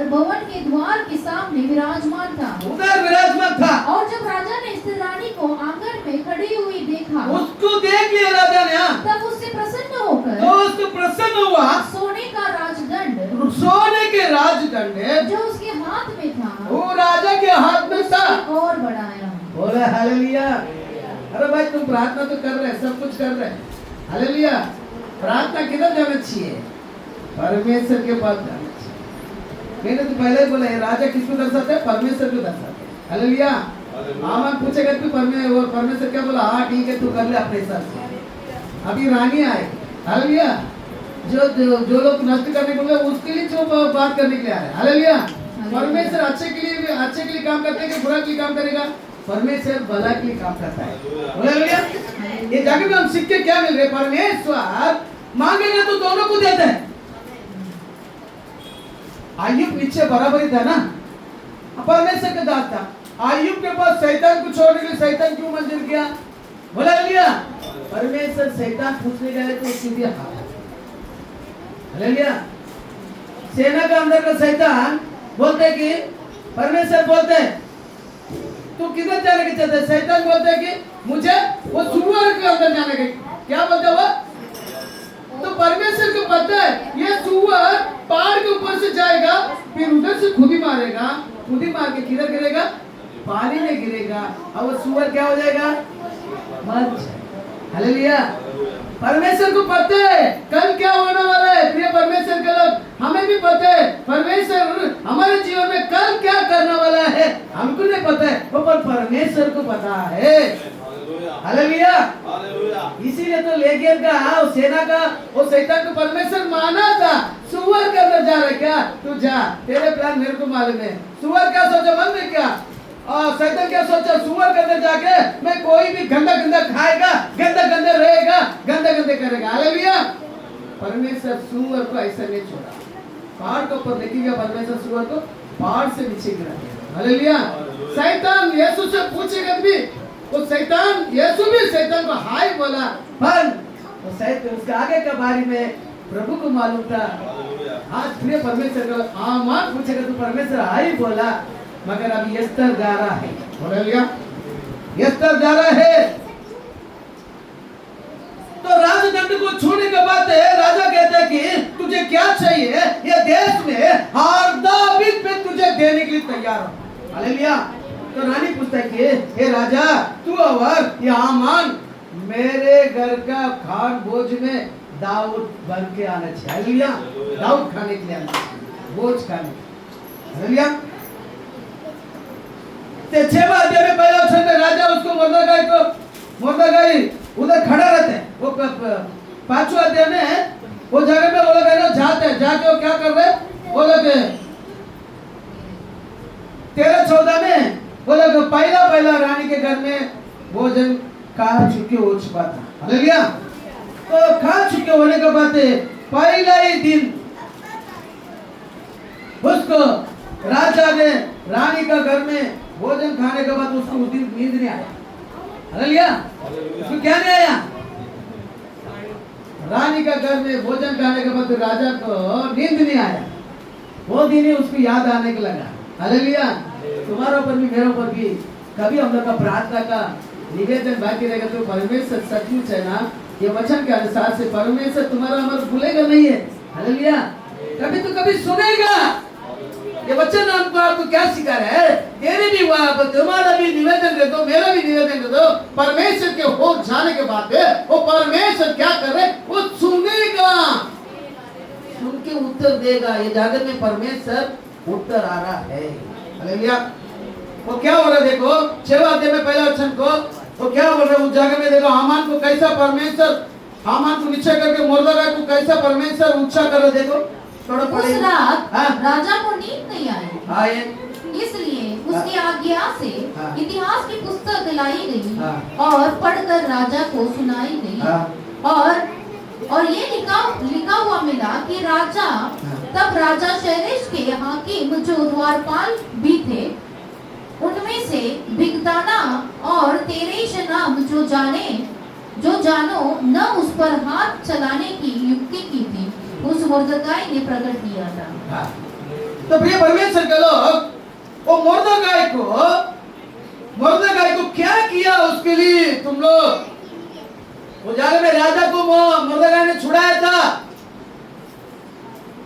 भवन के द्वार के सामने विराजमान था। उधर विराजमान था। और जब राजा ने एस्तर रानी को आंगन में खड़ी हुई देखा, उसको देख लिया राजा ने। तब उससे प्रसन्न होकर तो उसको प्रसन्न हुआ। सोने का राजदंड सोने के राजदंड जो उसके हाथ में था वो राजा के हाथ में था और बढ़ाया। बोले हालेलुया। अरे भाई तुम प्रार्थना तो कर रहे, सब कुछ कर रहे, हालेलुया। प्रार्थना किधर जाना चाहिए? परमेश्वर के पास जाना चाहिए। मैंने तो पहले ही बोला है, राजा किसको दर्शाते हैं? परमेश्वर को दर्शाते हैं। हालेलुया। आमान पूछेगा तू परमेश्वर क्या बोला? हाँ ठीक है, तू कर ले अपने हिसाब से। अभी रानी आए, हालेलुया। जो लोग नष्ट करने को उसके लिए जो बात करने के लिए आ रहे हैं, हालेलुया। परमेश्वर अच्छे के लिए काम करते हैं कि बुरा के लिए काम करेगा? परमेश्वर भला के लिए काम करता है। हालेलुया। ये जगह में हम सीख के क्या मिल रहे? परमेश्वर मांगेगा तो दोनों को देता है। आयुब पीछे बराबरी था ना, परमेश्वर का दास था। आयुब के पास शैतान को छोड़ने के लिए शैतान क्यों मंजूर किया? बोला लिया। परमेश्वर शैतान पूछने गए तो उसके लिए हालेलुया। सेना का अंदर का शैतान बोलते कि परमेश्वर बोलते तू किधर जाने के चाहते? शैतान बोलते कि मुझे वो सुअर के अंदर जाने के। क्या बोलते वो? तो परमेश्वर को पता है ये सुअर पहाड़ के ऊपर से जाएगा, फिर उधर से खुद ही मारेगा, खुद ही मार के किधर गिरेगा? पानी में गिरेगा, और वो सुअर क्या हो जाएगा? मर जाएगा। हालेलुया। परमेश्वर को पता है कल क्या होने वाला है। प्रिय परमेश्वर के लोग, हमें भी पता है परमेश्वर हमारे जीवन में कल क्या करने वाला है। हमको नहीं पता है, वो पर परमेश्वर को पता है। हालेलुया। इसीलिए तो लेगियन का सेना का वो शैतान को परमेश्वर माना था। सुअर के अंदर जा रहा क्या? तू जा, तेरे प्लान मेरे को मालूम है। सुअर क्या सोचा मन में? क्या शैतान क्या सोचा? सुअर के अंदर जाके मैं कोई भी गंदा खाएगा, गंदा रहेगा, गंदा करेगा। हालेलुया। परमेश्वर सुअर को ऐसा नहीं छोड़ा, पहाड़ के ऊपर लेके गया। परमेश्वर सुअर को पहाड़ से नीचे गिरा दिया। हालेलुया। शैतान यीशु से पूछेगा भी, वो शैतान यीशु भी शैतान को हाय बोला, पर वो शैतान उसके आगे के बारे में प्रभु को मालूम था। आज प्रिय परमेश्वर को आमान पूछेगा तो परमेश्वर हाय बोला, मगर अभी एस्तर जा रहा है। हालेलुया। एस्तर जा रहा है। तो राजदंड को छूने के बाद राजा कहता है कि तुझे क्या चाहिए? ये देश में हर दाबित पे तुझे देने के लिए तैयार हूं। हालेलुया। तो रानी पूछता है कि हे राजा, तू और ये हामान मेरे घर का खान भोज में दाऊद बन के आना चाहिए। हालेलुया। दाऊद खाने के लिए आना चाहिए, भोज खाने। हालेलुया। 6वां अध्याय में पहला वचन में राजा उसको मुर्दगाई उधर खड़ा रहते हैं। वो 5वां अध्याय में वो जगह पे वो लोग है ना जाते हैं, जाके वो क्या कर रहे, वो लोग 13-14 में वो लोग पहला रानी के घर में भोजन खा चुके हो चुका था। हालेलुया। तो खा चुके होने के बाद पहला ही दिन उसको राजा ने रानी का घर में भोजन खाने के बाद उसको उस दिन नींद नहीं आया। हालेलुया। उसको क्या नहीं आया? रानी का घर में भोजन खाने के बाद राजा को नींद नहीं आया। वो दिन ही उसको याद आने को लगा। हालेलुया। तुम्हारे ऊपर भी मेरे ऊपर भी कभी हम लोग का प्रार्थना का निवेदन बाकी रहेगा तो परमेश्वर सचमुच है ना, ये वचन के अनुसार से परमेश्वर तुम्हारा अमर भूलेगा नहीं है। हालेलुया। कभी तो कभी सुनेगा। ये वचन आपको क्या सिखा रहा है? तेरे भी तुम्हारा भी निवेदन कर दो, मेरा भी निवेदन कर दो। परमेश्वर के हो जाने के बाद वो परमेश्वर क्या कर रहे, वो सुनेगा, सुन के उत्तर देगा। ये जागरण में परमेश्वर उत्तर आ रहा है। हालेलुया। वो क्या हो रहा है देखो, 6 अध्याय में पहला वचन को वो क्या बोल रहे उस जगह में देखो, हामान को कैसा परमेश्वर, हामान को नीचे करके मुर्दागाय को कैसा परमेश्वर ऊंचा कर रहा। देखो थोड़ा पढ़े। उस रात राजा को नींद नहीं आई। हाँ, इसलिए उसकी आज्ञा से हाँ। इतिहास की पुस्तक लाई गई हाँ। और पढ़कर राजा को सुनाई गई। हाँ। और ये लिखा हुआ मिला कि राजा तब राजा शहरेश के हाकिम जो द्वारपाल भी थे, उनमें से बिगताना और तेरेश नाम जो जानो न उस पर हाथ चलाने की युक्ति की थी, उस मुर्दगाय ने प्रकट किया था। हाँ। तो प्रिय परमेश्वर के लोग, वो मुर्दगाय को क्या किया उसके लिए तुम लोग, वो जाने में राजा को मुर्दगाय ने छुड़ाया था।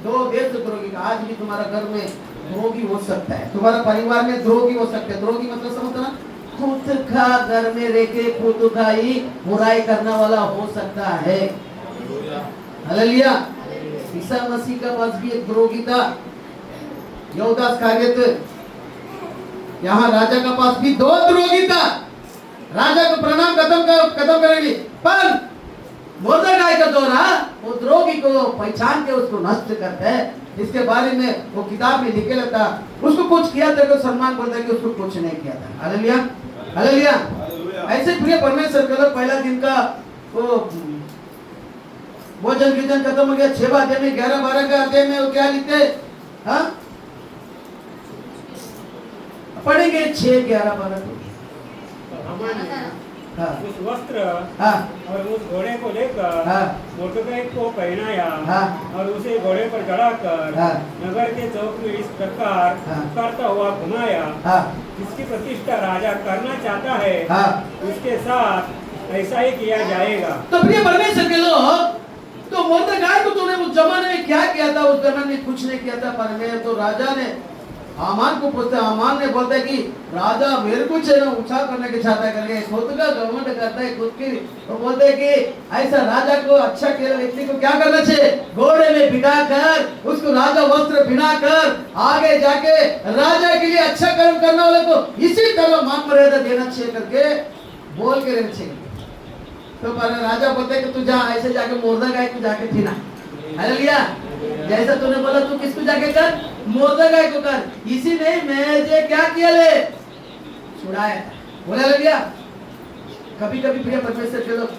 2 देश द्रोही का आज भी तुम्हारा घर में द्रोही हो सकता है, तुम्हारा परिवार में द्रोही हो सकता है। द्रोही मतलब समझते ना, खुद का घर में रेखे खुद का ही बुराई करने वाला हो सकता है। हालेलुया। ईसा मसीह का पास भी एक द्रोही था, यहूदा इस्करियोत। यहाँ राजा का पास भी 2 द्रोही था। राजा को प्रणाम खत्म करेंगे, पर मुर्दगाय का दौरा वो द्रोही को पहचान के उसको नष्ट करते हैं। इसके बारे में वो किताब में लिखे रहता, उसको कुछ किया था तो सम्मान बोलता है कि उसको कुछ नहीं किया था। हालेलुया। हालेलुया। ऐसे प्रिय परमेश्वर के लोग पहला दिन का वो भोजन कीर्तन खत्म हो गया। 6 अध्याय में 11-12 का अध्याय में वो क्या लिखते, हाँ पढ़ेंगे 6-11-12 हाँ। उस वस्त्र हाँ। और उस घोड़े को लेकर हाँ। मुर्दगाय को पहनाया हाँ। और उसे घोड़े पर चढ़ाकर हाँ। नगर के चौक में इस प्रकार हाँ। करता हुआ घुमाया, हाँ। जिसकी प्रतिष्ठा राजा करना चाहता है हाँ। उसके साथ ऐसा ही किया जाएगा। तो प्रिय परमेश्वर के लोग, तो मुर्दगाय को तूने उस जमाने में क्या किया था? उस जमाने में कुछ नहीं किया था। परमेश्वर तो राजा ने हामान को पूछते, हामान ने बोलता है कि राजा मेरे को ऊंचा करने की चाहता करके खुद का घमंड करता है, खुद की तो बोलते हैं कि ऐसा राजा को अच्छा केवल व्यक्ति को क्या करना चाहिए, घोड़े में बिठाकर उसको राजा वस्त्र पहनाकर आगे जाके राजा के लिए अच्छा कर्म करने वाले को इसी तरह मान मर्यादा देना चाहिए करके बोल के रहना चाहिए। तो पर राजा बोलते कि तू जा ऐसे जाके मुर्दगाय को जाके पीना। हालेलुया। जैसा तूने बोला तू किसको जाके कर, मुर्दगाय को कर। इसी ने मैं क्या किया ले, छुड़ाया। बोला हालेलुया। कभी कभी प्रिय परमेश्वर के लोग,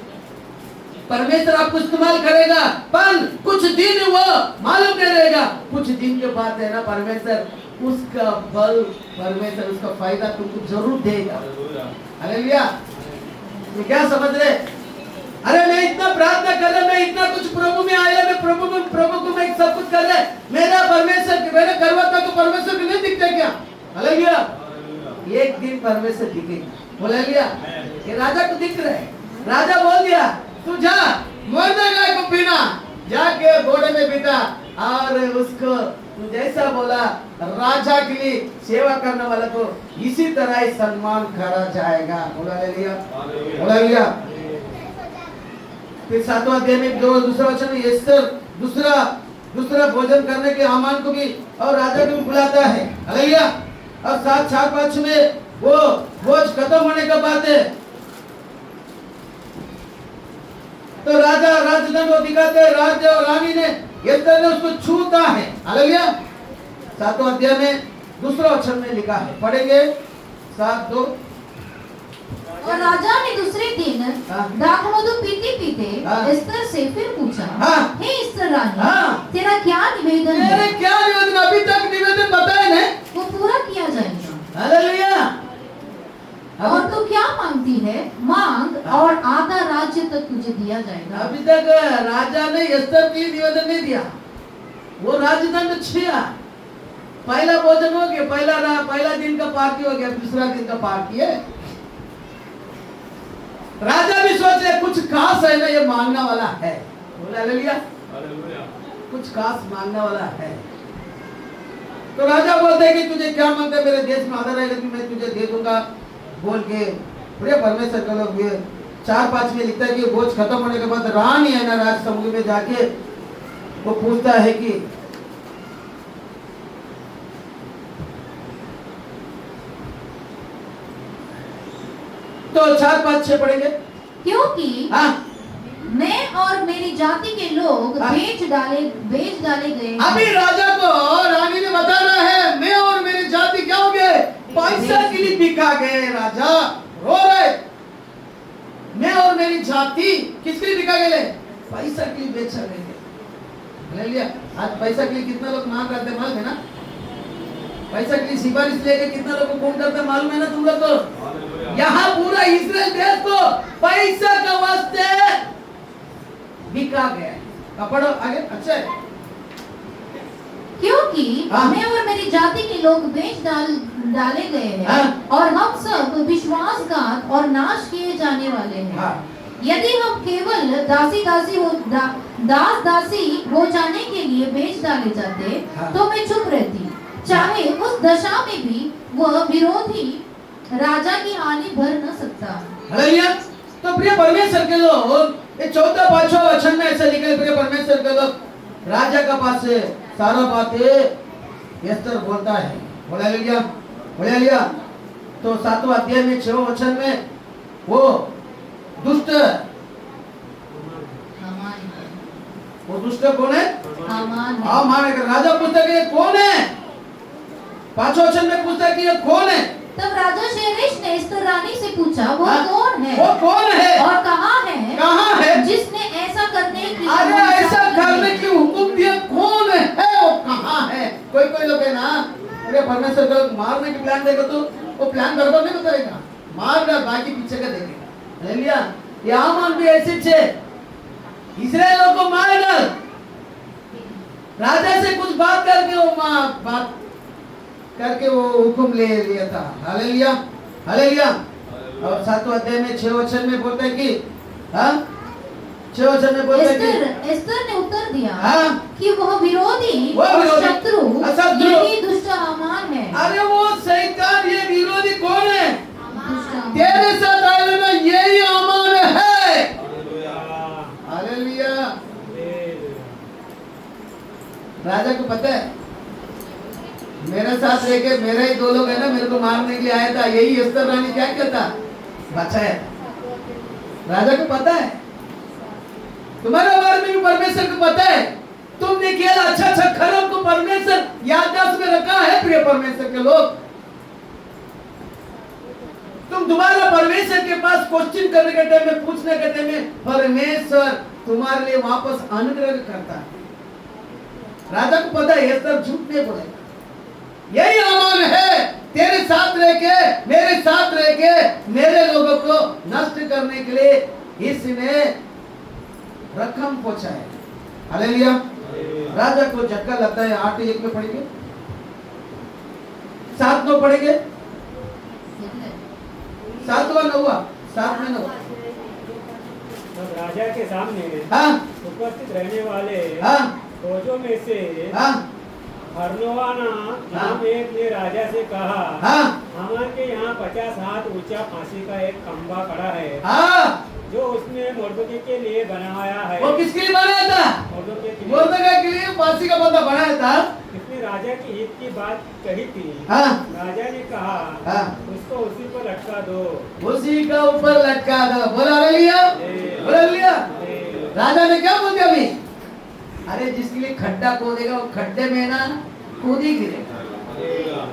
परमेश्वर आपको इस्तेमाल करेगा पर कुछ दिन वो मालूम नहीं रहेगा, कुछ दिन के बाद है ना परमेश्वर उसका बल, परमेश्वर उसका फायदा तुमको जरूर देगा। हालेलुया। तो क्या समझ रहे? अरे मैं इतना प्रार्थना कर रहा, मैं इतना कुछ प्रभु में आया, मैं प्रभु को मैं सब कुछ कर रहा, मेरा परमेश्वर मेरा करवाता तो परमेश्वर को नहीं दिखता क्या? हालेलुया। एक दिन परमेश्वर दिखेगा। बोला हालेलुया। ये राजा को दिख रहा है। राजा बोल दिया तू जा मुर्दगाय को पीना, जाके घोड़े में बिठा और उसको जैसा बोला राजा के लिए सेवा करने वाला को इसी तरह ही सम्मान करा जाएगा। बोला हालेलुया। बोला हालेलुया। फिर 7वां अध्याय में दूसरा वचन में एस्तर दूसरा भोजन करने के हामान को भी और राजा को भी बुलाता है। हालेलुया। और 7-5 में वो भोज खत्म होने के बाद तो राजा राजदंड वो दिखाते हैं, राजा और रानी ने एस्तर ने उसको छूता है। हालेलुया। 7वां अध्याय में दूसरा वचन में लिखा है, पढ़ेंगे 7:2। और राजा ने दूसरे दिन हाँ। दाखमधु पीते पीते हाँ। एस्तर से फिर पूछा, हाँ। हे एस्तर रानी, हाँ। तेरा क्या निवेदन मेरे है? क्या निवेदन, अभी तक निवेदन बताए नहीं। वो पूरा किया जाएगा। हालेलुया। और तू क्या मांगती है? मांग, हाँ। और आधा राज्य तक तुझे दिया जाएगा। अभी तक राजा ने एस्तर के लिए निवेदन नहीं दिया, वो राजदंड छिया। पहला भोजन हो गया, पहला दिन का पार्टी हो गया, दूसरा दिन का पार्टी है। राजा भी सोच रहे कुछ खास है ना, ये मांगने वाला है। बोला हालेलुया, कुछ खास मांगने वाला है। तो राजा बोलते हैं कि तुझे क्या मांगता है, मेरे देश में आधा रहेगा कि मैं तुझे दे दूंगा बोल के। प्रिय परमेश्वर का लोग 4-5 में लिखता है कि भोज खत्म होने के बाद रानी है ना राज समुद्र में जाके वो पूछता है कि तो 4-5-6 पढ़ेंगे। क्योंकि हाँ, मैं और मेरी जाति के लोग हाँ। बेच डाले गए। अभी राजा को रानी ने बताना है, मैं और मेरी जाति क्या हो गए, पैसा के लिए बिका गए। राजा रो रहे, मैं और मेरी जाति किसके लिए बिका गए, पैसा के लिए बेचा गए। ले लिया। आज पैसा के लिए कितना लोग मांग करते हैं मालूम है ना, पैसा के लिए सिफारिश लेके कितना लोग को फोन करते हैं मालूम है ना तुम लोग को। यहाँ पूरा इस्राएल देश को पैसा का वास्ते बिका गया। अब पढ़ो आगे। अच्छा है। क्योंकि हाँ। मैं और मेरी जाति के लोग बेच डाले गए हैं, हाँ। और हम सब विश्वासघात और नाश किए जाने वाले हैं। हाँ। यदि हम केवल दास दासी हो जाने के लिए बेच डाले जाते, हाँ। तो मैं चुप रहती, चाहे उस दशा में भी वह विरोधी राजा की हानि भर न सकता। हालेलुया। तो प्रिय परमेश्वर के लोग, ये 4-5 वचन में ऐसे लिखे, प्रिय परमेश्वर के लोग राजा का पास से सारा बातें एस्तर बोलता है। बोले हालेलुया, बोले हालेलुया। तो 7वां अध्याय में 6वां वचन में वो दुष्ट, वो दुष्ट कौन है? हामान है। राजा पूछता है कि कौन है, 5वां वचन में पूछता है कि ये कौन है। तब राजा शेरेश ने एस्तर रानी से पूछा, वो हाँ? कौन है? वो कौन है और कहाँ है? कहाँ है? जिसने ऐसा करने की अरे ऐसा करने की हुक्म दिया, कौन है वो कहाँ है? कोई लोग है ना, अरे परमेश्वर को मारने की प्लान देगा तो वो प्लान बर्बाद नहीं करेगा, मारना बाकी पीछे का देखेगा। हालेलुया। ये हामान भी ऐसे थे, इस्राएलियों को मार डाल, राजा से कुछ बात करके वो बात करके वो हुक्म ले लिया था। Hallelujah, hallelujah. और 7वां अध्याय में 6 वचन में बोलते हैं कि 6 वचन में बोलते हैं कि एस्तर ने उत्तर दिया हाँ? कि वह विरोधी वो और विरोधी, शत्रु यही दुष्ट हामान है। अरे वो शैतान, ये विरोधी कौन है? दुष्ट हामान। तेरे साथ आए ना, यही हामान है। हालेलुया। राजा को पता है मेरे साथ रह के मेरे ही 2 लोग है ना, मेरे को मारने के लिए आया था, यही एस्तर रानी क्या कहता बचाया। राजा को पता है, तुम्हारे बारे में भी परमेश्वर को पता है, तुमने किया अच्छा खराब को परमेश्वर याददाश्त में रखा है। प्रिय परमेश्वर के लोग, तुम दोबारा परमेश्वर के पास क्वेश्चन करने के टाइम में, पूछने के टाइम में, परमेश्वर तुम्हारे लिए वापस अनुग्रह करता है। राजा को पता है एस्तर झूठ नहीं बोलेगा, यही हामान है तेरे साथ रह के, मेरे साथ रह के मेरे लोगों को नष्ट करने के लिए इसने रकम पहुंचा है। हालेलुया। राजा को झटका लगता है। 8:1 में पढ़ेंगे, 7-9 पढ़ेंगे, 7वां 9वां, 7 में 9। तब राजा के सामने हाँ? उपस्थित रहने वाले हाँ? फौजों में से हाँ? हरनोवाना नाम एक ने राजा से कहा, हाँ? हामान के यहाँ 50 हाथ ऊंचा फांसी का एक खंबा खड़ा है, हाँ? जो उसने मुर्दकी के लिए बनाया है। वो किसके लिए बनाया था? मुर्दकी के लिए फांसी का बंदा बनाया था। इसने राजा की हित की बात कही थी। हाँ? राजा ने कहा, हाँ? उसको उसी पर लटका दो। उसी का ऊपर लटका दो। बोला हालेलुया, बोला हालेलुया। राजा ने क्या बोल दिया अभी? अरे जिसके लिए खड्डा खोदेगा वो खड्डे में ना कूद ही गिरेगा।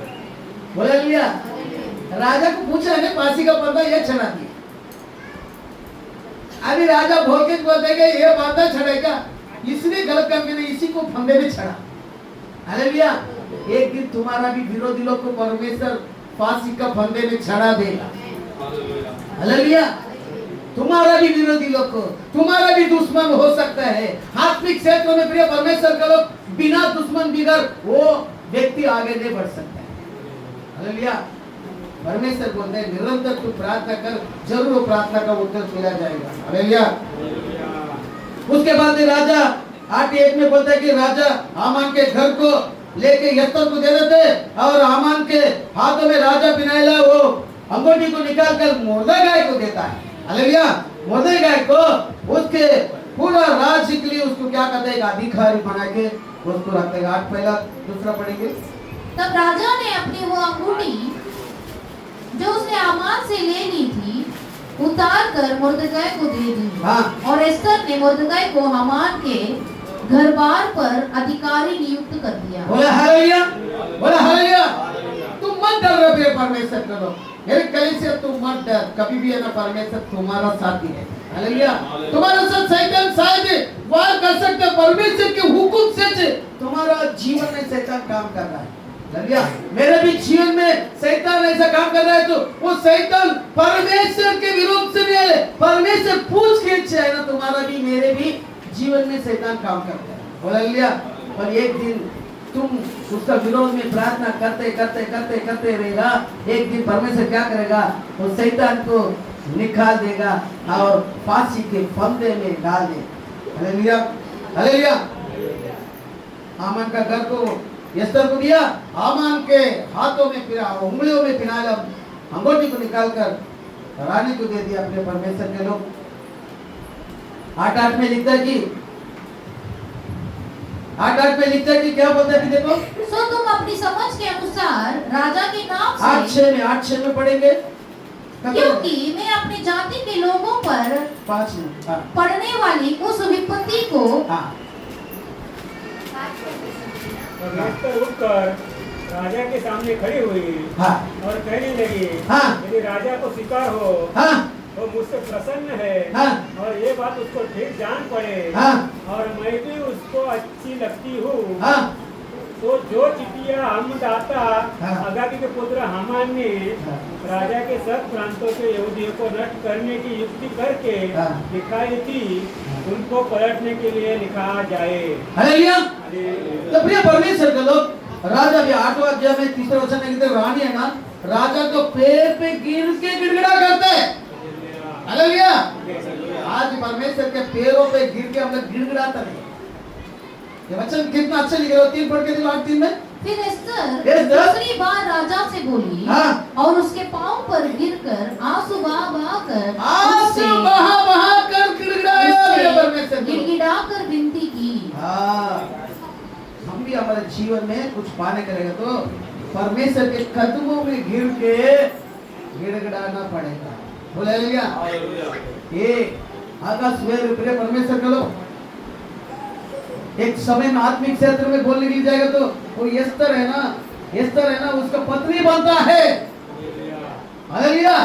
बोले लिया राजा को पूछा है ना फांसी का फंदा ये चढ़ा दिया। अभी राजा भोग के बोलते कि ये बांधा चढ़ेगा, इसने गलत काम किया, इसी को फंदे में चढ़ा। हालेलुया। एक दिन तुम्हारा भी विरोधी लोग को परमेश्वर फांसी का फंदे में चढ़ा देगा। हालेलुया। तुम्हारा भी विरोधी लोग को, तुम्हारा भी दुश्मन हो सकता है। आत्मिक क्षेत्र में प्रिय परमेश्वर का लोग बिना दुश्मन बिगड़ वो व्यक्ति आगे नहीं बढ़ सकता है। हालेलुया। परमेश्वर बोलते हैं निरंतर तू प्रार्थना कर, जरूर वो प्रार्थना का उत्तर मिला जाएगा। हालेलुया। उसके बाद राजा 8:1 में बोलता है कि राजा हामान के घर को लेके यस्तर को दे देते और हामान के हाथों में राजा पिनाइला वो अंगूठी को निकाल कर मोर्देखाई को देता है। हालेलुया। मोर्देखाई को उसके पूरा राज्य के लिए उसको क्या कहते हैं, एक अधिकारी बना के उसको रखते हैं। 8 पहला दूसरा पढ़ेंगे। तब राजा ने अपनी वो अंगूठी जो उसने हामान से ले ली थी उतार कर मोर्देखाई को दे दी। हाँ। और एस्तर ने मोर्देखाई को हामान के घर बार पर अधिकारी नियुक्त कर दिया। बोले हालेलुया। बोले हालेलुया। तुम मत डर रहे परमेश्वर करो, मेरे कलीसिया तुम मत डर, कभी भी है ना परमेश्वर तुम्हारा साथी है। हालेलुया। तुम्हारा साथ शैतान शायद वार कर सकता है, परमेश्वर के हुक्म से तुम्हारा जीवन में शैतान काम कर रहा है। हालेलुया। मेरे भी जीवन में शैतान ऐसा काम कर रहा है तो वो शैतान परमेश्वर के विरोध से नहीं है, परमेश्वर पूछ के है ना, तुम्हारा भी मेरे भी जीवन में शैतान काम करता है। हालेलुया। और एक दिन तुम उसका विरोध में प्रार्थना करते करते करते करते रहेगा, एक दिन परमेश्वर क्या करेगा, वो शैतान को निकाल देगा और फांसी के फंदे में डाल देगा। हालेलुया। हालेलुया। हामान का घर को एस्तर को दिया, हामान के हाथों में फिर उंगलियों में फिनाइल अंगूठी को निकालकर रानी को दे दिया। अपने परमेश्वर के लोग 8:8 में लिखता है कि 8:8 में लिखता है कि क्या बोलता है, देखो। सो तुम अपनी समझ के अनुसार राजा के नाम से 8:6 में पढ़ेंगे। क्योंकि मैं अपनी जाति के लोगों पर 5 में पड़ने वाली उस विपत्ति को एस्तर उठकर राजा के सामने खड़ी हुई और कहने लगी, यदि राजा को स्वीकार हो तो मुझसे प्रसन्न है और ये बात उसको ठीक जान पड़े और मैं भी उसको अच्छी लगती हूँ, तो जो चिट्ठियाँ हमदाता अगागी के पुत्र हामान ने राजा के सब प्रांतों के यहूदियों को नष्ट करने की युक्ति करके लिखाई थी, उनको पलटने के लिए लिखा जाए। हालेलुया। तो प्रिय परमेश्वर के लोग, राजा भी 8वां अध्याय में 3रा वचन में कहते रानी है ना, राजा को पैर पे गिर के गिड़गिड़ा करते हैं। हालेलुया। आज परमेश्वर के पैरों पे गिर के हम लोग गिड़गिड़ाते नहीं। ये वचन कितना अच्छा लिखा है, 3 पढ़ के देखो 8:3 में। फिर एस्तर दूसरी बार राजा से बोली और उसके पांव पर गिरकर आंसू बहा बहा कर गिड़गिड़ा कर विनती की। हम भी हमारे जीवन में कुछ पाने करेगा तो परमेश्वर के कदमों में गिर के गिड़गिड़ाना पड़ेगा। बोले हालेलुया। ये आकाश में प्रिय परमेश्वर के लोग, एक समय में आत्मिक क्षेत्र में बोलने के लिए जाएगा तो वो एस्तर है ना, उसका पत्नी बनता है। हालेलुया।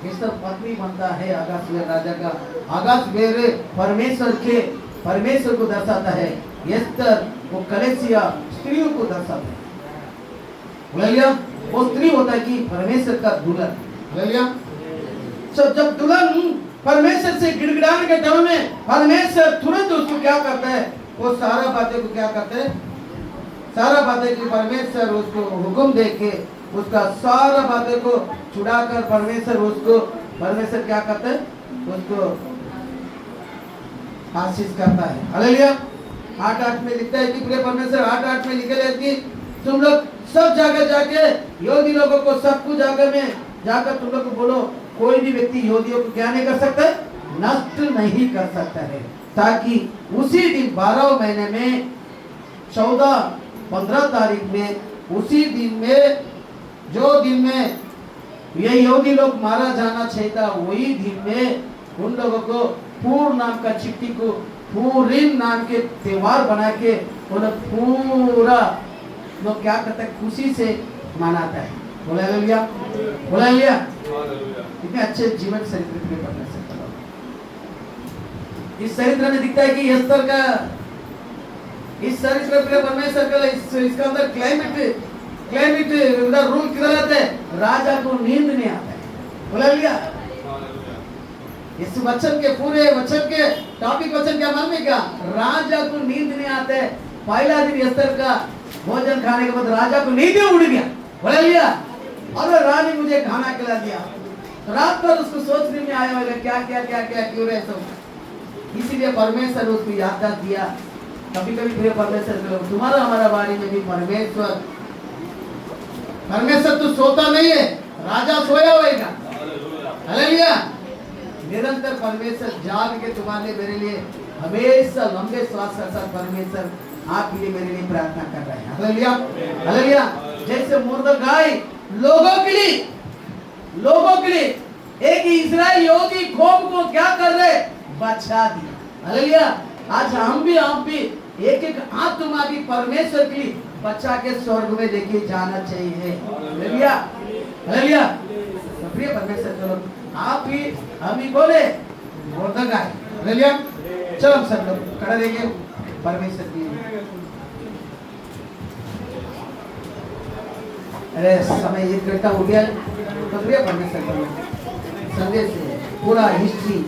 एस्तर पत्नी बनता है आकाश में राजा का। आकाश में परमेश्वर को दर्शाता है, एस्तर वो कलीसिया स्त्रियों को दर्शाता है। हालेलुया। वो स्त्री होता है कि परमेश्वर का दुल्हन। हालेलुया। जब दुल्हन परमेश्वर से गिड़गिड़ाने के टाइम में परमेश्वर तुरंत उसको क्या करता है, वो सारा बातें को क्या करते हैं, सारा बातें की परमेश्वर उसको हुक्म दे के उसका सारा बातें को छुड़ाकर परमेश्वर क्या करता है, उसको आशीष करता है। हालेलुया। 8:8 में लिखता है कि प्रिय परमेश्वर 8:8 में लिखे है कि तुम लोग सब जगह जाके यहूदी लोगों को सब कुछ जगह में जाकर तुम लोग को बोलो, कोई भी व्यक्ति यहूदियों को क्या नहीं कर सकता, नष्ट नहीं कर सकता है, ताकि उसी दिन 12 महीने में 14-15 तारीख में उसी दिन में जो दिन में ये यहूदी लोग मारा जाना चाहिए था, वही दिन में उन लोगों को पूर्व नाम का चिट्ठी को पूरीम नाम के त्योहार बना के वो लोग पूरा लोग क्या करते हैं, खुशी से मनाता है। बोला हालेलुया, बोला हालेलुया। इतने अच्छे जीवन चरित्र के पढ़ने से इस चरित्र में दिखता है कि एस्तर का इस चरित्र में परमेश्वर का इसका अंदर क्लाइमेट उधर रूल किधर आता है, राजा को नींद नहीं आता है। बोला हालेलुया। इस वचन के पूरे वचन के टॉपिक वचन क्या मालूम है क्या, राजा को नींद नहीं आता है। पहला दिन एस्तर का भोजन खाने के बाद राजा को नींद ही उड़ गया। बोला हालेलुया। और रानी मुझे खाना खिला दिया। रात भर उसको सोचने में आया होगा क्या क्या क्या क्या क्यों रहे सब। इसीलिए परमेश्वर उसको याद दिया। कभी कभी प्रिय परमेश्वर तुम्हारा हमारा बारे में भी परमेश्वर तो सोता नहीं है, राजा सोया होगा। हालेलुया। निरंतर परमेश्वर जाग के तुम्हारे मेरे लिए हमेशा लंबे श्वास के साथ परमेश्वर आपके लिए मेरे लिए प्रार्थना कर रहे हैं। Hallelujah, hallelujah. जैसे मुर्दगाई लोगों के लिए एक इस्राएल यहूदी कौम को क्या कर रहे, बचा दिया। हालेलुया। आज हम भी एक एक आत्मा भी परमेश्वर के लिए बचा के स्वर्ग में लेके जाना चाहिए। Hallelujah, hallelujah. प्रिय परमेश्वर चलो आप ही हम ही बोले मुर्दगाई। हालेलुया। चलो हम सब लोग खड़े रहेंगे परमेश्वर की। अरे समय 1 घंटा हो गया तो प्रिय परमेश्वर संदेश पूरा हिस्ट्री